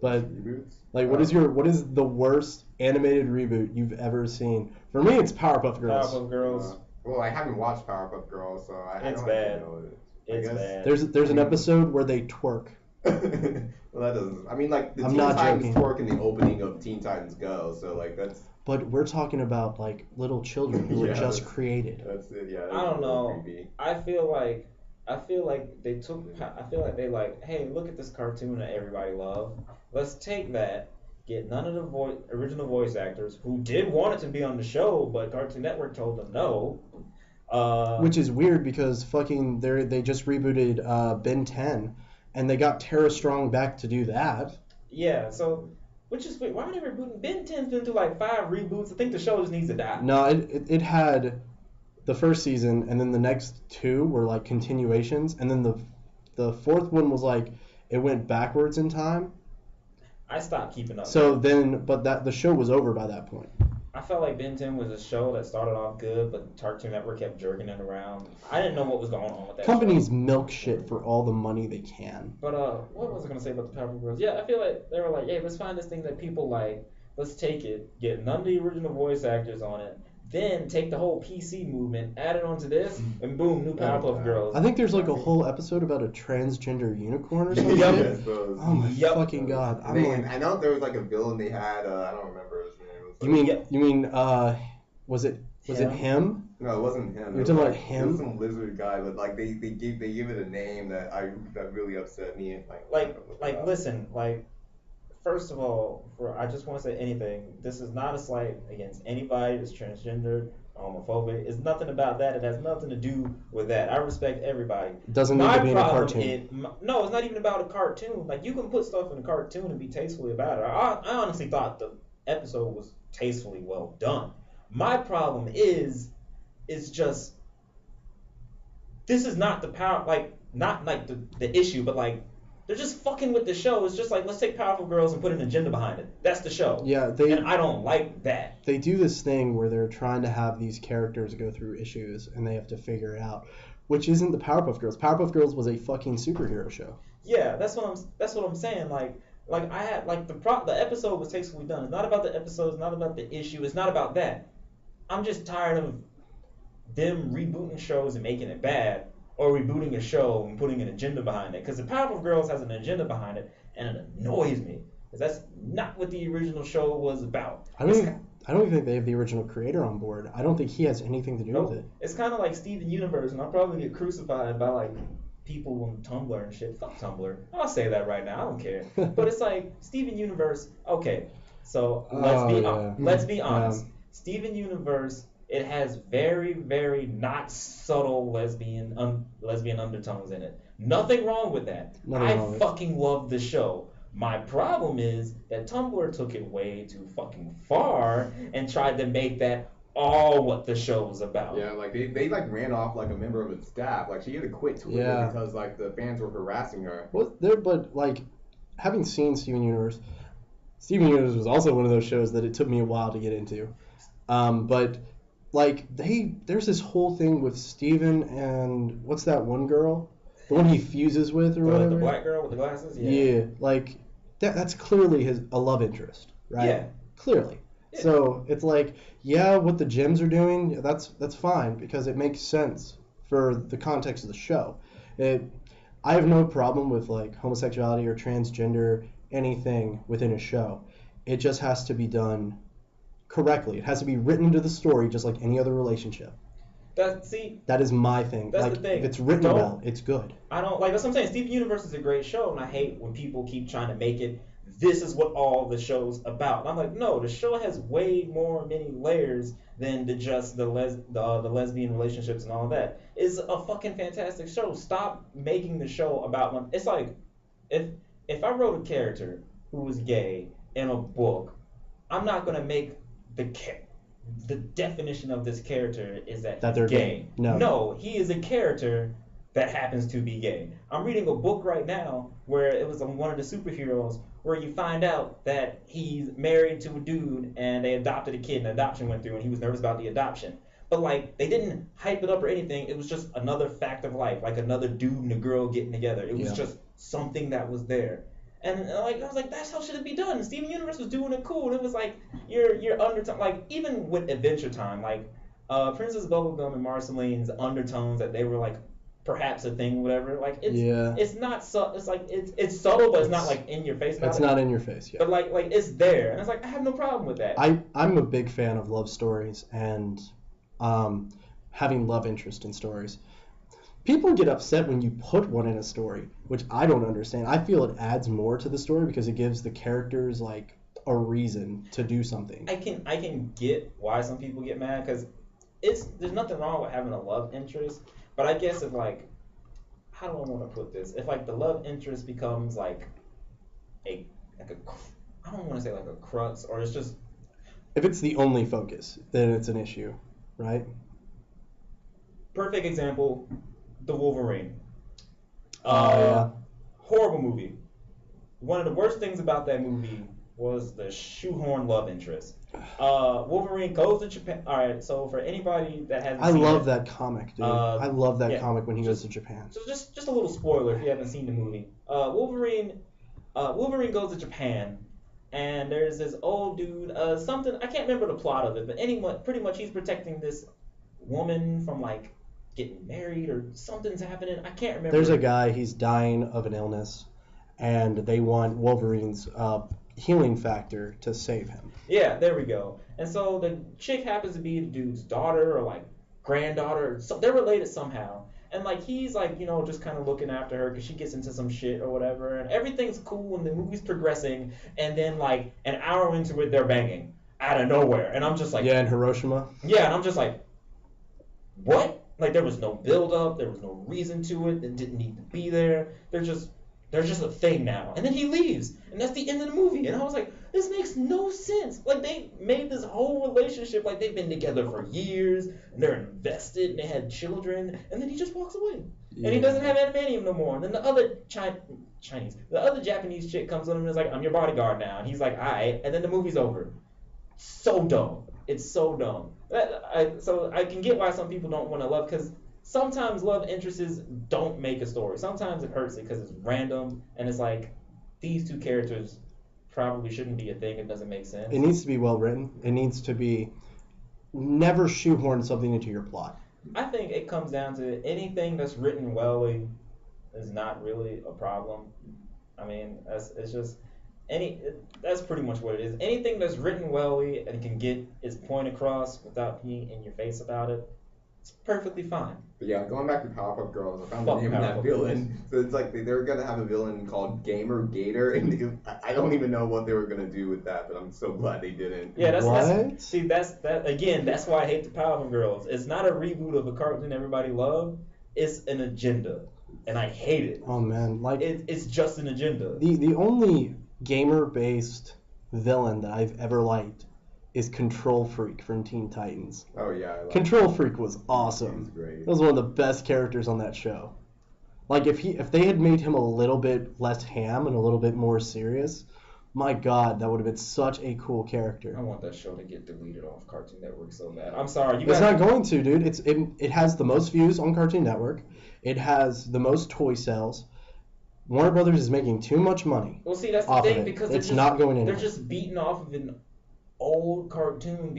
but Reboots? like what is the worst animated reboot you've ever seen? For me, it's Powerpuff Girls. Powerpuff Girls. Well, I haven't watched Powerpuff Girls, so I It's don't bad. actually know it. It's I guess. bad. There's an episode where they twerk. Well, that doesn't. I mean, like the I'm Teen not Titans joking. twerk in the opening of Teen Titans Go, so like that's But we're talking about like little children who were Yeah, just that's- created. that's it. Yeah. I don't know. Creepy. I feel like they took. I feel like they like, hey, look at this cartoon that everybody loved. Let's take that. Get none of the original voice actors who did want it to be on the show, but Cartoon Network told them no. Which is weird because fucking they just rebooted Ben 10, and they got Tara Strong back to do that. Yeah. So, which is weird. Why are they rebooting? Ben 10's been through like 5 reboots. I think the show just needs to die. No, it had the first season, and then the next 2 were like continuations, and then the fourth one was like it went backwards in time. I stopped keeping up. So then, but the show was over by that point. I felt like Ben 10 was a show that started off good, but Cartoon Network kept jerking it around. I didn't know what was going on with that Companies show. milk shit for all the money they can. But what was I gonna say about the Powerpuff Girls? Yeah, I feel like they were like, hey, let's find this thing that people like. Let's take it, get none of the original voice actors on it, then take the whole PC movement, add it onto this, and boom, new Powerpuff Girls. I think there's like a whole episode about a transgender unicorn or something. Yep. Yes, those. Oh my Yep. fucking god! I'm They- like, I know there was like a villain they had. I don't remember his name. It was you like- mean Yep. you mean was it him? No, it wasn't him. You're It talking was about like, him? It was some lizard guy, but like they give it a name that really upset me. And, Like, listen, like, first of all, I just want to say anything. This is not a slight against anybody that's transgender, homophobic. It's nothing about that. It has nothing to do with that. I respect everybody. It doesn't need to be in a cartoon. No, it's not even about a cartoon. Like, you can put stuff in a cartoon and be tastefully about it. I honestly thought the episode was tastefully well done. My problem is just this is not the power, like, not like the issue, but like they're just fucking with the show. It's just like, let's take Powerful Girls and put an agenda behind it. That's the show. Yeah, And I don't like that. they do this thing where they're trying to have these characters go through issues and they have to figure it out, which isn't the Powerpuff Girls. Powerpuff Girls was a fucking superhero show. Yeah, that's what I'm saying. Like I had like the episode was tastefully done. It's not about the episode. It's not about the issue. It's not about that. I'm just tired of them rebooting shows and making it bad, or rebooting a show and putting an agenda behind it. Because the Powerpuff Girls has an agenda behind it, and it annoys me. Because that's not what the original show was about. I don't even think they have the original creator on board. I don't think he has anything to do with it. It's kind of like Steven Universe, and I'll probably get crucified by like people on Tumblr and shit. Fuck Tumblr. I'll say that right now. I don't care. But it's like Steven Universe. Okay, so let's be honest. Steven Universe. It has very, very not subtle lesbian undertones in it. Nothing wrong with that. I fucking love the show. My problem is that Tumblr took it way too fucking far and tried to make that all what the show was about. Yeah, like they like ran off like a member of its staff. Like she had to quit Twitter because like the fans were harassing her. Well, but like having seen Steven Universe was also one of those shows that it took me a while to get into. But like there's this whole thing with Steven and what's that one girl? The one he fuses with or whatever. The black girl with the glasses? Yeah, like that's clearly a love interest, right? Yeah. Clearly. Yeah. So it's like, yeah, what the Gems are doing, that's fine because it makes sense for the context of the show. I have no problem with like homosexuality or transgender anything within a show. It just has to be done correctly. It has to be written into the story just like any other relationship. That is my thing. That's like the thing. if it's written well, it's good. I don't like that's what I'm saying. Steven Universe is a great show, and I hate when people keep trying to make it this is what all the show's about. And I'm like, no, the show has way many layers than the lesbian relationships and all that. It's a fucking fantastic show. Stop making the show about one. It's like if I wrote a character who was gay in a book, I'm not gonna make the definition of this character is that they're gay. No, he is a character that happens to be gay. I'm reading a book right now where it was on one of the superheroes where you find out that he's married to a dude and they adopted a kid and adoption went through and he was nervous about the adoption. But like they didn't hype it up or anything. It was just another fact of life, like another dude and a girl getting together. It was just something that was there. And like I was like, that's how should it be done. And Steven Universe was doing it cool. And it was like your undertone, like even with Adventure Time, like Princess Bubblegum and Marceline's undertones that they were like perhaps a thing, whatever. Like it's not it's like it's subtle, but it's not like in your face. It's not in your face, yeah. But like it's there, and it's like I have no problem with that. I'm a big fan of love stories and having love interest in stories. People get upset when you put one in a story, which I don't understand. I feel it adds more to the story because it gives the characters like a reason to do something. I can get why some people get mad because there's nothing wrong with having a love interest, but I guess if like how do I want to put this? If like the love interest becomes like I don't want to say like a crux, or it's just if it's the only focus, then it's an issue, right? Perfect example. The Wolverine. Yeah. Horrible movie. One of the worst things about that movie was the shoehorn love interest. Wolverine goes to Japan. All right, so for anybody that hasn't I seen love it, that comic, dude. I love that yeah, comic when he goes just- to Japan. So just a little spoiler if you haven't seen the movie. Wolverine goes to Japan, and there's this old dude. Something I can't remember the plot of it, but anyway, pretty much he's protecting this woman from like getting married or something's happening. I can't remember. There's a guy, he's dying of an illness, and they want Wolverine's healing factor to save him. Yeah, there we go. And so the chick happens to be the dude's daughter or like granddaughter. So they're related somehow. And like he's like, you know, just kind of looking after her because she gets into some shit or whatever. And everything's cool and the movie's progressing. And then like an hour into it, they're banging out of nowhere. And I'm just like, Yeah, in Hiroshima. yeah. And I'm just like, what? Like there was no build up. There was no reason to it. It didn't need to be there. They're just a thing now. And then he leaves. And that's the end of the movie. And I was like, this makes no sense. Like they made this whole relationship like they've been together for years and they're invested and they had children. And then he just walks away. Yeah. And he doesn't have adamantium no more. And then the other the other Japanese chick comes on him and is like, I'm your bodyguard now. And he's like, all right. And then the movie's over. So dumb. It's so dumb. So I can get why some people don't want to love because sometimes love interests don't make a story. Sometimes it hurts it because it's random and it's like these two characters probably shouldn't be a thing. It doesn't make sense. It needs to be well written. It needs to be never shoehorn something into your plot. I think it comes down to anything that's written well is not really a problem. I mean, it's just that's pretty much what it is. Anything that's written well and can get its point across without being in your face about it, it's perfectly fine. But yeah, going back to Powerpuff Girls, I found the Fuck name of Powerpuff that villain. So it's like they're gonna have a villain called Gamer Gator, and I don't even know what they were gonna do with that, but I'm so glad they didn't. Yeah, What? that's again. That's why I hate the Powerpuff Girls. It's not a reboot of a cartoon everybody loved. It's an agenda, and I hate it. Oh man, like It's just an agenda. the only gamer-based villain that I've ever liked is Control Freak from Teen Titans. Oh yeah, I like Control Freak was He was awesome. great. He was one of the best characters on that show. Like if they had made him a little bit less ham and a little bit more serious, my God, that would have been such a cool character. I want that show to get deleted off Cartoon Network so bad. I'm sorry, you It's guys. not going to, dude. It has the most views on Cartoon Network. It has the most toy sales. Warner Brothers is making too much money. Well, see, that's the off of thing it. because It's not going they're anywhere. just beating off of an old cartoon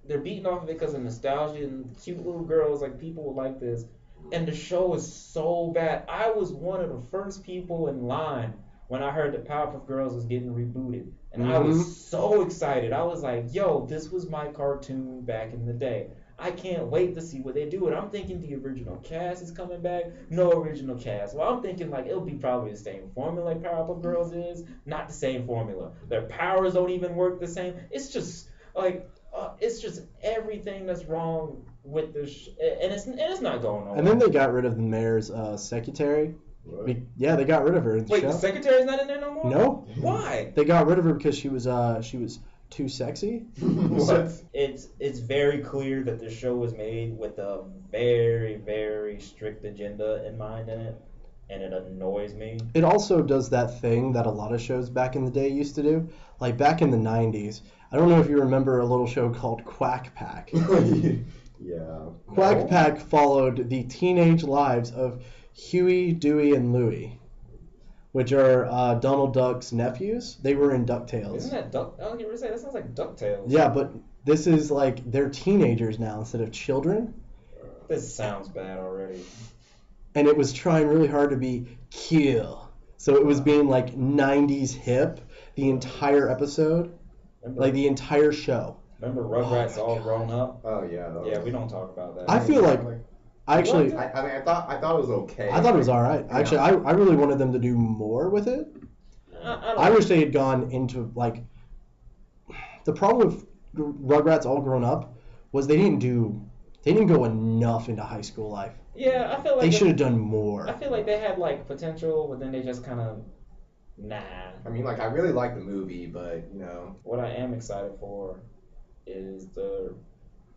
they're beating off of it because of nostalgia and cute little girls like people would like this, and the show is so bad. I was one of the first people in line when I heard that Powerpuff Girls was getting rebooted, and I was so excited. I was like, "Yo, this was my cartoon back in the day. I can't wait to see what they do." And I'm thinking the original cast is coming back. No original cast. Well, I'm thinking like it'll be probably the same formula like Powerpuff Girls is. Not the same formula. Their powers don't even work the same. It's just like it's just everything that's wrong with this, and it's not going on. And then they got rid of the mayor's secretary. What? Yeah, they got rid of her in the Wait, show. the secretary's not in there no more? No. Why? They got rid of her because she was too sexy. What? It's very clear that the show was made with a very, very strict agenda in mind in it, and it annoys me. It also does that thing that a lot of shows back in the day used to do. Like back in the 90s, I don't know if you remember a little show called Quack Pack. Yeah. Quack Pack followed the teenage lives of Huey, Dewey, and Louie, which are Donald Duck's nephews. They were in DuckTales. Isn't that Duck? I was gonna say that sounds like DuckTales. Yeah, but this is like they're teenagers now instead of children. This sounds bad already. And it was trying really hard to be cool. So it was being like 90s hip the entire episode, Remember, like the entire show. remember Rugrats Oh my All God. Grown Up? Oh yeah. that Yeah, was- we don't talk about that. I feel like I actually I mean, I thought it was okay. I thought it was all right. Actually, I really wanted them to do more with it. I wish they had gone into like the problem with Rugrats All Grown Up was they didn't go enough into high school life. Yeah, I feel like They should have done more. I feel like they had like potential, but then they just kind of nah. I mean, like I really like the movie, but you know. What I am excited for is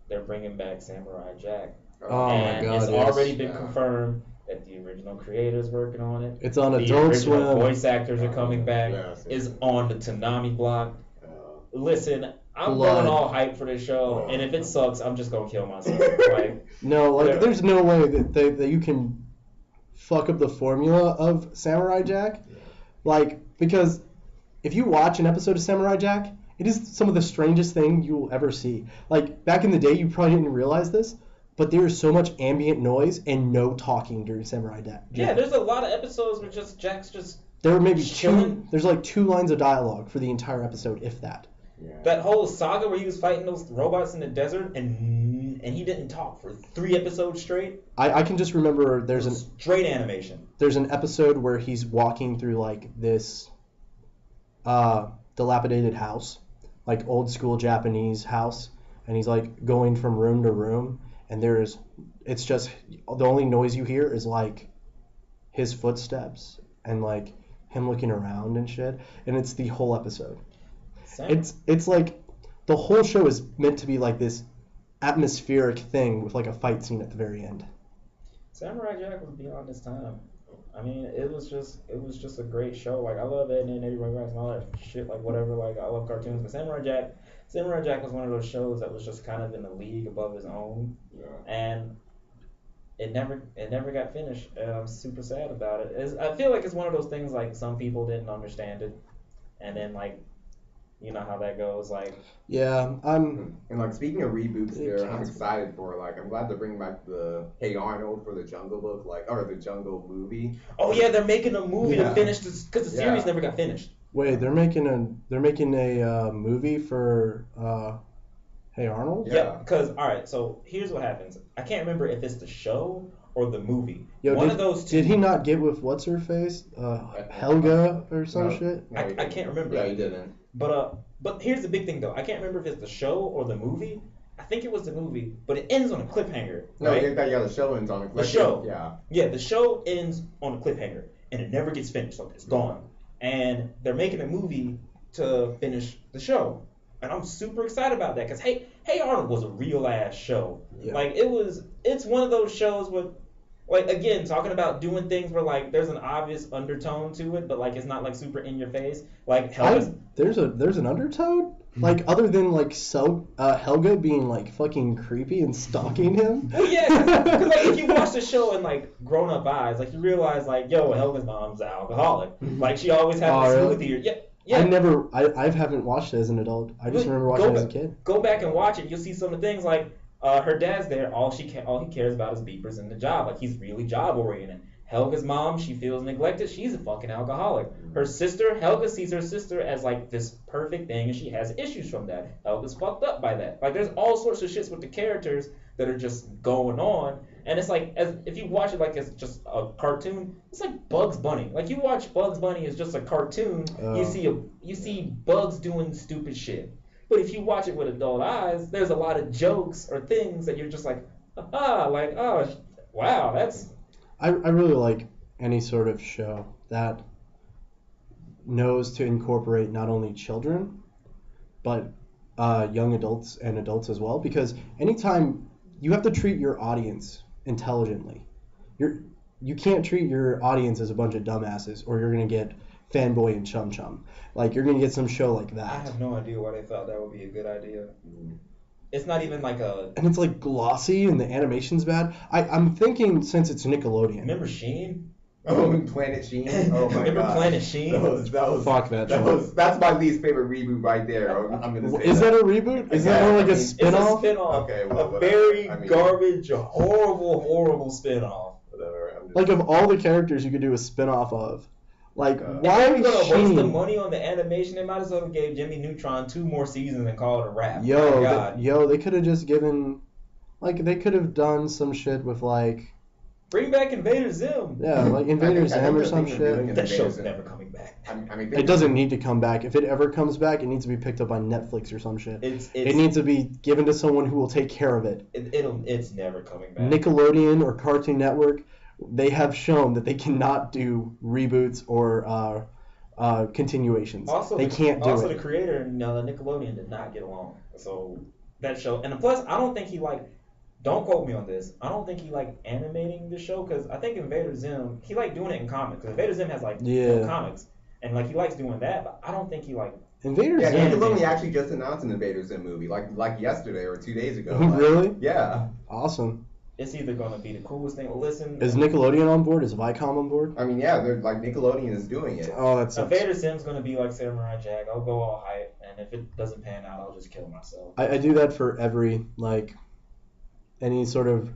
they're bringing back Samurai Jack. Oh my and God, it's yes. already been Yeah. confirmed that the original creator's working on it. It's on The Adult original Swim. voice actors are coming back. Yes. Is on the Tanami block. Listen, I'm blood. going all hype for this show, and if it sucks, I'm just gonna kill myself. Like, No, like Yeah. there's no way that you can fuck up the formula of Samurai Jack. Like, because if you watch an episode of Samurai Jack, it is some of the strangest thing you will ever see. Like, back in the day, you probably didn't realize this, but there is so much ambient noise and no talking during Samurai Jack. yeah, there's a lot of episodes where Jack's just There were maybe chilling. there's like 2 lines of dialogue for the entire episode, if that. Yeah. that whole saga where he was fighting those robots in the desert, and he didn't talk for 3 episodes straight. I can just remember there's Straight animation. an episode where he's walking through like this dilapidated house, like old school Japanese house, and he's like going from room to room, and it's just the only noise you hear is like his footsteps and like him looking around and shit, and it's the whole episode. It's like the whole show is meant to be like this atmospheric thing with like a fight scene at the very end. Samurai Jack was beyond its time. I mean, it was just a great show. Like, I love Ed and Eddie Rugrats and all that shit. Like, whatever. Like, I love cartoons, but Samurai Jack was one of those shows that was just kind of in a league above his own, and it never got finished. And I'm super sad about it. I feel like it's one of those things like some people didn't understand it, and then like, you know how that goes. Like, Yeah, And like speaking of reboots, It there I'm can't- excited for. Like, I'm glad to bring back the Hey Arnold for the Jungle Book, or the Jungle movie. oh yeah, they're making a movie to Yeah. finish this because the series Yeah. never got finished. wait, they're making a movie for Hey Arnold? Yeah. Because all right, so here's what happens. I can't remember if it's the show or the movie. Yo, One did, of those two. did he not get with what's her face? Helga or some No. shit? No, he I didn't. can't remember. Yeah, he didn't. But here's the big thing though. I can't remember if it's the show or the movie. I think it was the movie, but it ends on a cliffhanger. No, right? the show ends on a The show. Yeah. Yeah, the show ends on a cliffhanger, and it never gets finished. Like, it's gone. And they're making a movie to finish the show, and I'm super excited about that because Hey Arnold was a real ass show. Yeah. Like, it's one of those shows with, like, again, talking about doing things where like there's an obvious undertone to it, but like it's not like super in your face. Like There's an undertone? Like, other than like Helga being like fucking creepy and stalking him? Well, yeah, because like if you watch the show in like grown-up eyes, like you realize like, yo, Helga's mom's an alcoholic. Like, she always had Oh, this really? smoothie. Yeah. I haven't watched it as an adult. I just remember watching it as a kid. Go back and watch it. You'll see some of the things like her dad's there. All he cares about is beepers and the job. Like, he's really job oriented. Helga's mom, she feels neglected. She's a fucking alcoholic. Her sister, Helga sees her sister as like this perfect thing, and she has issues from that. Helga's fucked up by that. Like, there's all sorts of shits with the characters that are just going on, and it's like, as if you watch it like it's just a cartoon, it's like Bugs Bunny. Like, you watch Bugs Bunny as just a cartoon, you see Bugs doing stupid shit. But if you watch it with adult eyes, there's a lot of jokes or things that you're just like, aha, like, oh, wow, that's. I really like any sort of show that knows to incorporate not only children, but young adults and adults as well. Because anytime you have to treat your audience intelligently, you can't treat your audience as a bunch of dumbasses, or you're gonna get Fanboy and Chum Chum. Like, you're gonna get some show like I that. have no idea why they thought that would be a good idea. It's not even like a. And it's like glossy and the animation's bad. I'm thinking, since it's Nickelodeon. Remember Sheen? Oh, Planet Sheen. Oh my Remember god. Planet Sheen? That was Fuck that show. That's my least favorite reboot right there. I'm gonna say Is that a reboot? Is that Yeah, more like I a mean, spin-off? It's a spin-off. Okay, well, a whatever. very I mean- garbage, horrible spin-off. Whatever. I'm just, Like, of all the characters you could do a spin-off of, like, If why If they were gonna waste the Sheen? money on the animation, they might as well have gave Jimmy Neutron 2 more seasons and call it a wrap. My God. They could have just given, like, they could have done some shit with, like, Bring back Invader Zim. yeah, like Invader I think Zim or the some thing they're doing shit. is That show's Invader Zim. never coming back. I mean, It doesn't need to come back. If it ever comes back, it needs to be picked up by Netflix or some shit. It's It needs to be given to someone who will take care of it. it's never coming back. Nickelodeon or Cartoon Network, they have shown that they cannot do reboots or continuations. They can't do also, it. the creator and the Nickelodeon did not get along. So that show, and plus, I don't think he like. Don't quote me on this. I don't think he liked animating the show because I think Invader Zim he liked doing it in comics. 'Cause Invader Zim has like Yeah. comics and like he likes doing that, but I don't think he liked Invader Yeah, Zim. Nickelodeon actually just announced an Invader Zim movie, like yesterday or 2 days ago. Like, Really? Yeah. Awesome. It's either gonna be the coolest thing. Listen, Is Nickelodeon on board? Is Viacom on board? I mean, yeah, they're like Nickelodeon is doing it. Oh, that's Invader Zim's gonna be like Samurai Jack. I'll go all hype, and if it doesn't pan out, I'll just kill myself. I do that for every like any sort of.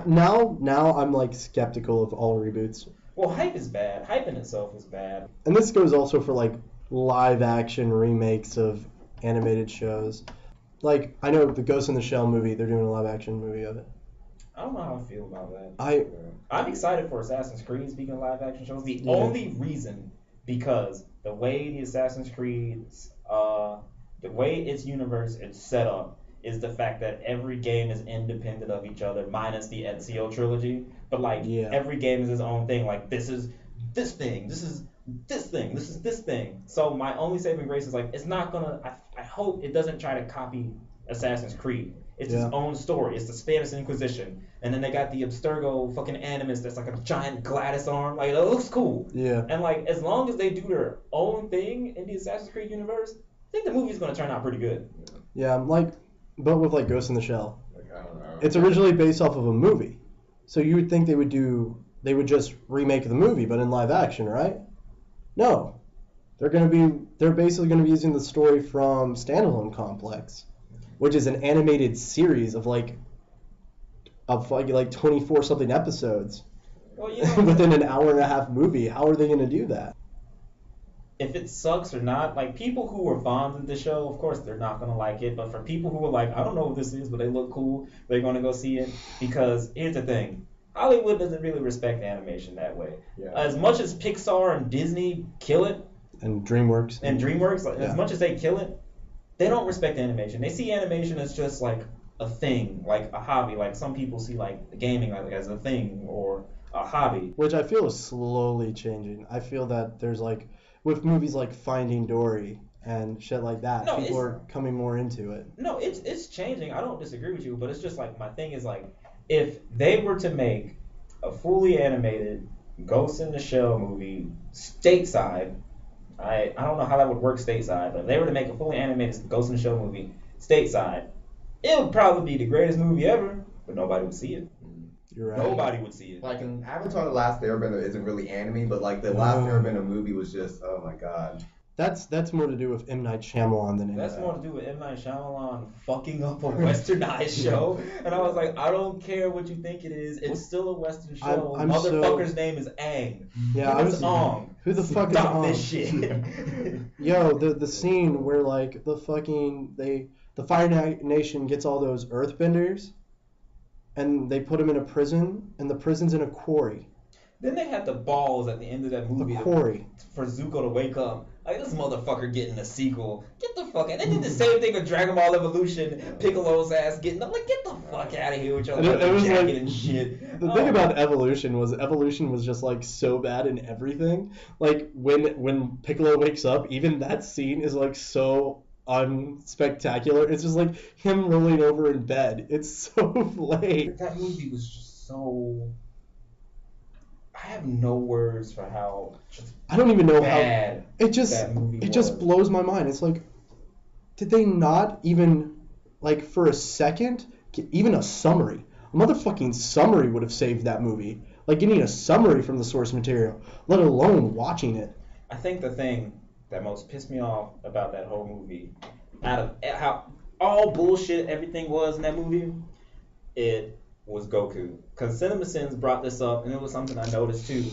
Now I'm like skeptical of all reboots, Well, hype is bad. Hype in itself is bad. and this goes also for like live action remakes of animated shows. Like I know the Ghost in the Shell movie, they're doing a live action movie of it. I don't know how I feel about that. I I'm excited for Assassin's Creed. Speaking of live action shows, the Yeah. only reason because the way the Assassin's Creed, the way its universe is set up is the fact that every game is independent of each other, minus the Ezio trilogy. But like Yeah. every game is its own thing. Like this is this thing, this is this thing, this is this thing. So my only saving grace is like it's not gonna. I hope it doesn't try to copy Assassin's Creed. It's its own story. It's the Spanish Inquisition, and then they got the Abstergo fucking animus that's like a giant Gladys arm. Like it looks cool. yeah. And like as long as they do their own thing in the Assassin's Creed universe, I think the movie's gonna turn out pretty good. Yeah, like, but with like Ghost in the Shell, Like, I don't know. it's originally based off of a movie, so you would think they would just remake the movie, but in live action, right? No, they're basically gonna be using the story from Standalone Complex, which is an animated series of like 24 something episodes Well, you know, within an hour and a half movie. How are they gonna do that? if it sucks or not, like people who are fond of the show, of course they're not gonna like it. But for people who are like, I don't know what this is, but they look cool, they're gonna go see it. Because here's the thing, Hollywood doesn't really respect animation that way. Yeah. As much as Pixar and Disney kill it, And DreamWorks. and DreamWorks, like, Yeah. as much as they kill it, they don't respect animation. They see animation as just like a thing, like a hobby. Like some people see like gaming like as a thing or a hobby. Which I feel is slowly changing. I feel that there's like, with movies like Finding Dory and shit like that, No, people it's- are coming more into it. No, it's changing. I don't disagree with you, but it's just like my thing is like if they were to make a fully animated Ghost in the Shell movie stateside, I don't know how that would work stateside, but if they were to make a fully animated Ghost in the Shell movie stateside, it would probably be the greatest movie ever, but nobody would see it. You're right. Nobody would see it. Like in Avatar: The Last Airbender isn't really anime, but like the Last Airbender movie was just, oh my god. That's more to do with M. Night Shyamalan than That's anything. more to do with M. Night Shyamalan fucking up a westernized show. And I was like, I don't care what you think it is. It's still a western show. I'm so- Motherfucker's name is Aang. Yeah, I Who is was. Ong? Who the fuck is Stop Ong? this shit. Yo, the scene where like the Fire Nation gets all those Earthbenders, and they put them in a prison, and the prison's in a quarry. Then they had the balls at the end of that movie A quarry. for Zuko to wake up. Like, this motherfucker getting a sequel. Get the fuck out. They did the same thing with Dragon Ball Evolution. Piccolo's ass getting up. Like, get the fuck out of here with your And it fucking was jacket like- and shit. The thing about Evolution was just like so bad in everything. Like when Piccolo wakes up, even that scene is like so unspectacular. It's just like him rolling over in bed. It's so lame. That movie was just so. I have no words for how just I don't even know how bad it just that movie it just was. blows my mind. It's like, did they not even like for a second get even a summary? A motherfucking summary would have saved that movie. Like getting a summary from the source material, let alone watching it. I think the thing that most pissed me off about that whole movie, out of how all bullshit everything was in that movie, it was Goku. Because CinemaSins brought this up, and it was something I noticed too.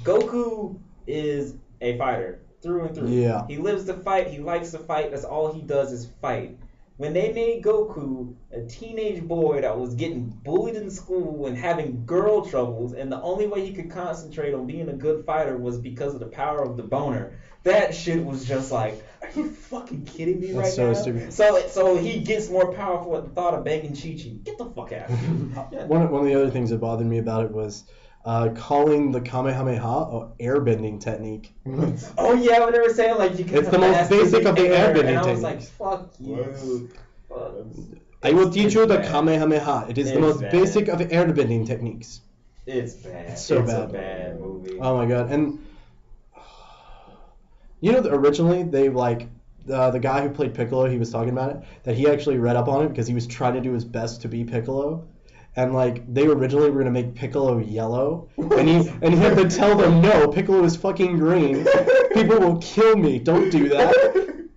Goku is a fighter through and through. Yeah. He lives to fight. He likes to fight. That's all he does is fight. When they made Goku a teenage boy that was getting bullied in school and having girl troubles, and the only way he could concentrate on being a good fighter was because of the power of the boner, that shit was just like, are you fucking kidding me That's right so now? stupid. So he gets more powerful at the thought of banging Chi-Chi. Get the fuck out of here. One of the other things that bothered me about it was calling the Kamehameha a airbending technique. Oh yeah, when they were saying like you can It's the most master basic of the air, airbending and I was like, techniques. fuck you. Fuck. I will teach you the bad. Kamehameha. It is the It's most bad. basic of airbending techniques. It's bad. It's so a bad. bad movie. Oh my god! And you know, that originally they like the guy who played Piccolo, he was talking about it, that he actually read up on it because he was trying to do his best to be Piccolo. And like they originally were gonna make Piccolo yellow, and he had to tell them, no, Piccolo is fucking green. People will kill me. Don't do that.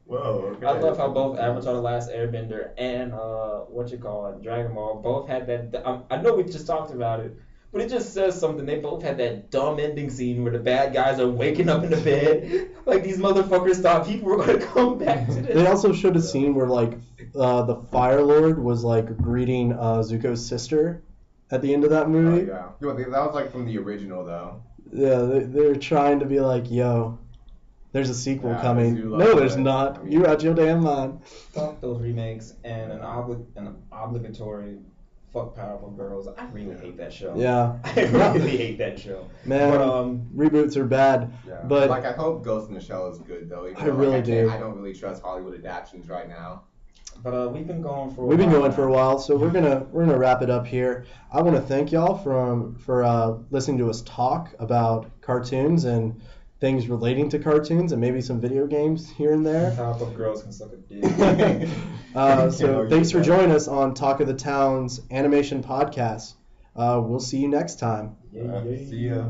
Whoa. Okay. I love how both Avatar: The Last Airbender and Dragon Ball both had that. I know we just talked about it, but it just says something. They both had that dumb ending scene where the bad guys are waking up in the bed, like these motherfuckers thought people were gonna come back to this. They also showed a scene where like the Fire Lord was like greeting Zuko's sister at the end of that movie. Oh, yeah. That was like from the original though. Yeah, they're trying to be like, yo, there's a sequel Yeah, coming. you love No, there's that. not. I mean- You're out your damn mind. Fuck those remakes and an obligatory fuck Powerpuff Girls. I really hate that show. Yeah. I really hate that show. Man, But reboots are bad. Yeah. But like I hope Ghost in the Shell is good though. Even I though, really like, do. I don't really trust Hollywood adaptations right now. we've been going for. we've been while going now. for a while, so we're gonna wrap it up here. I want to thank y'all for listening to us talk about cartoons and things relating to cartoons and maybe some video games here and there. Powerpuff Girls can suck a dick. So thanks for joining us on Talk of the Town's animation podcast. We'll see you next time. Yeah. See ya.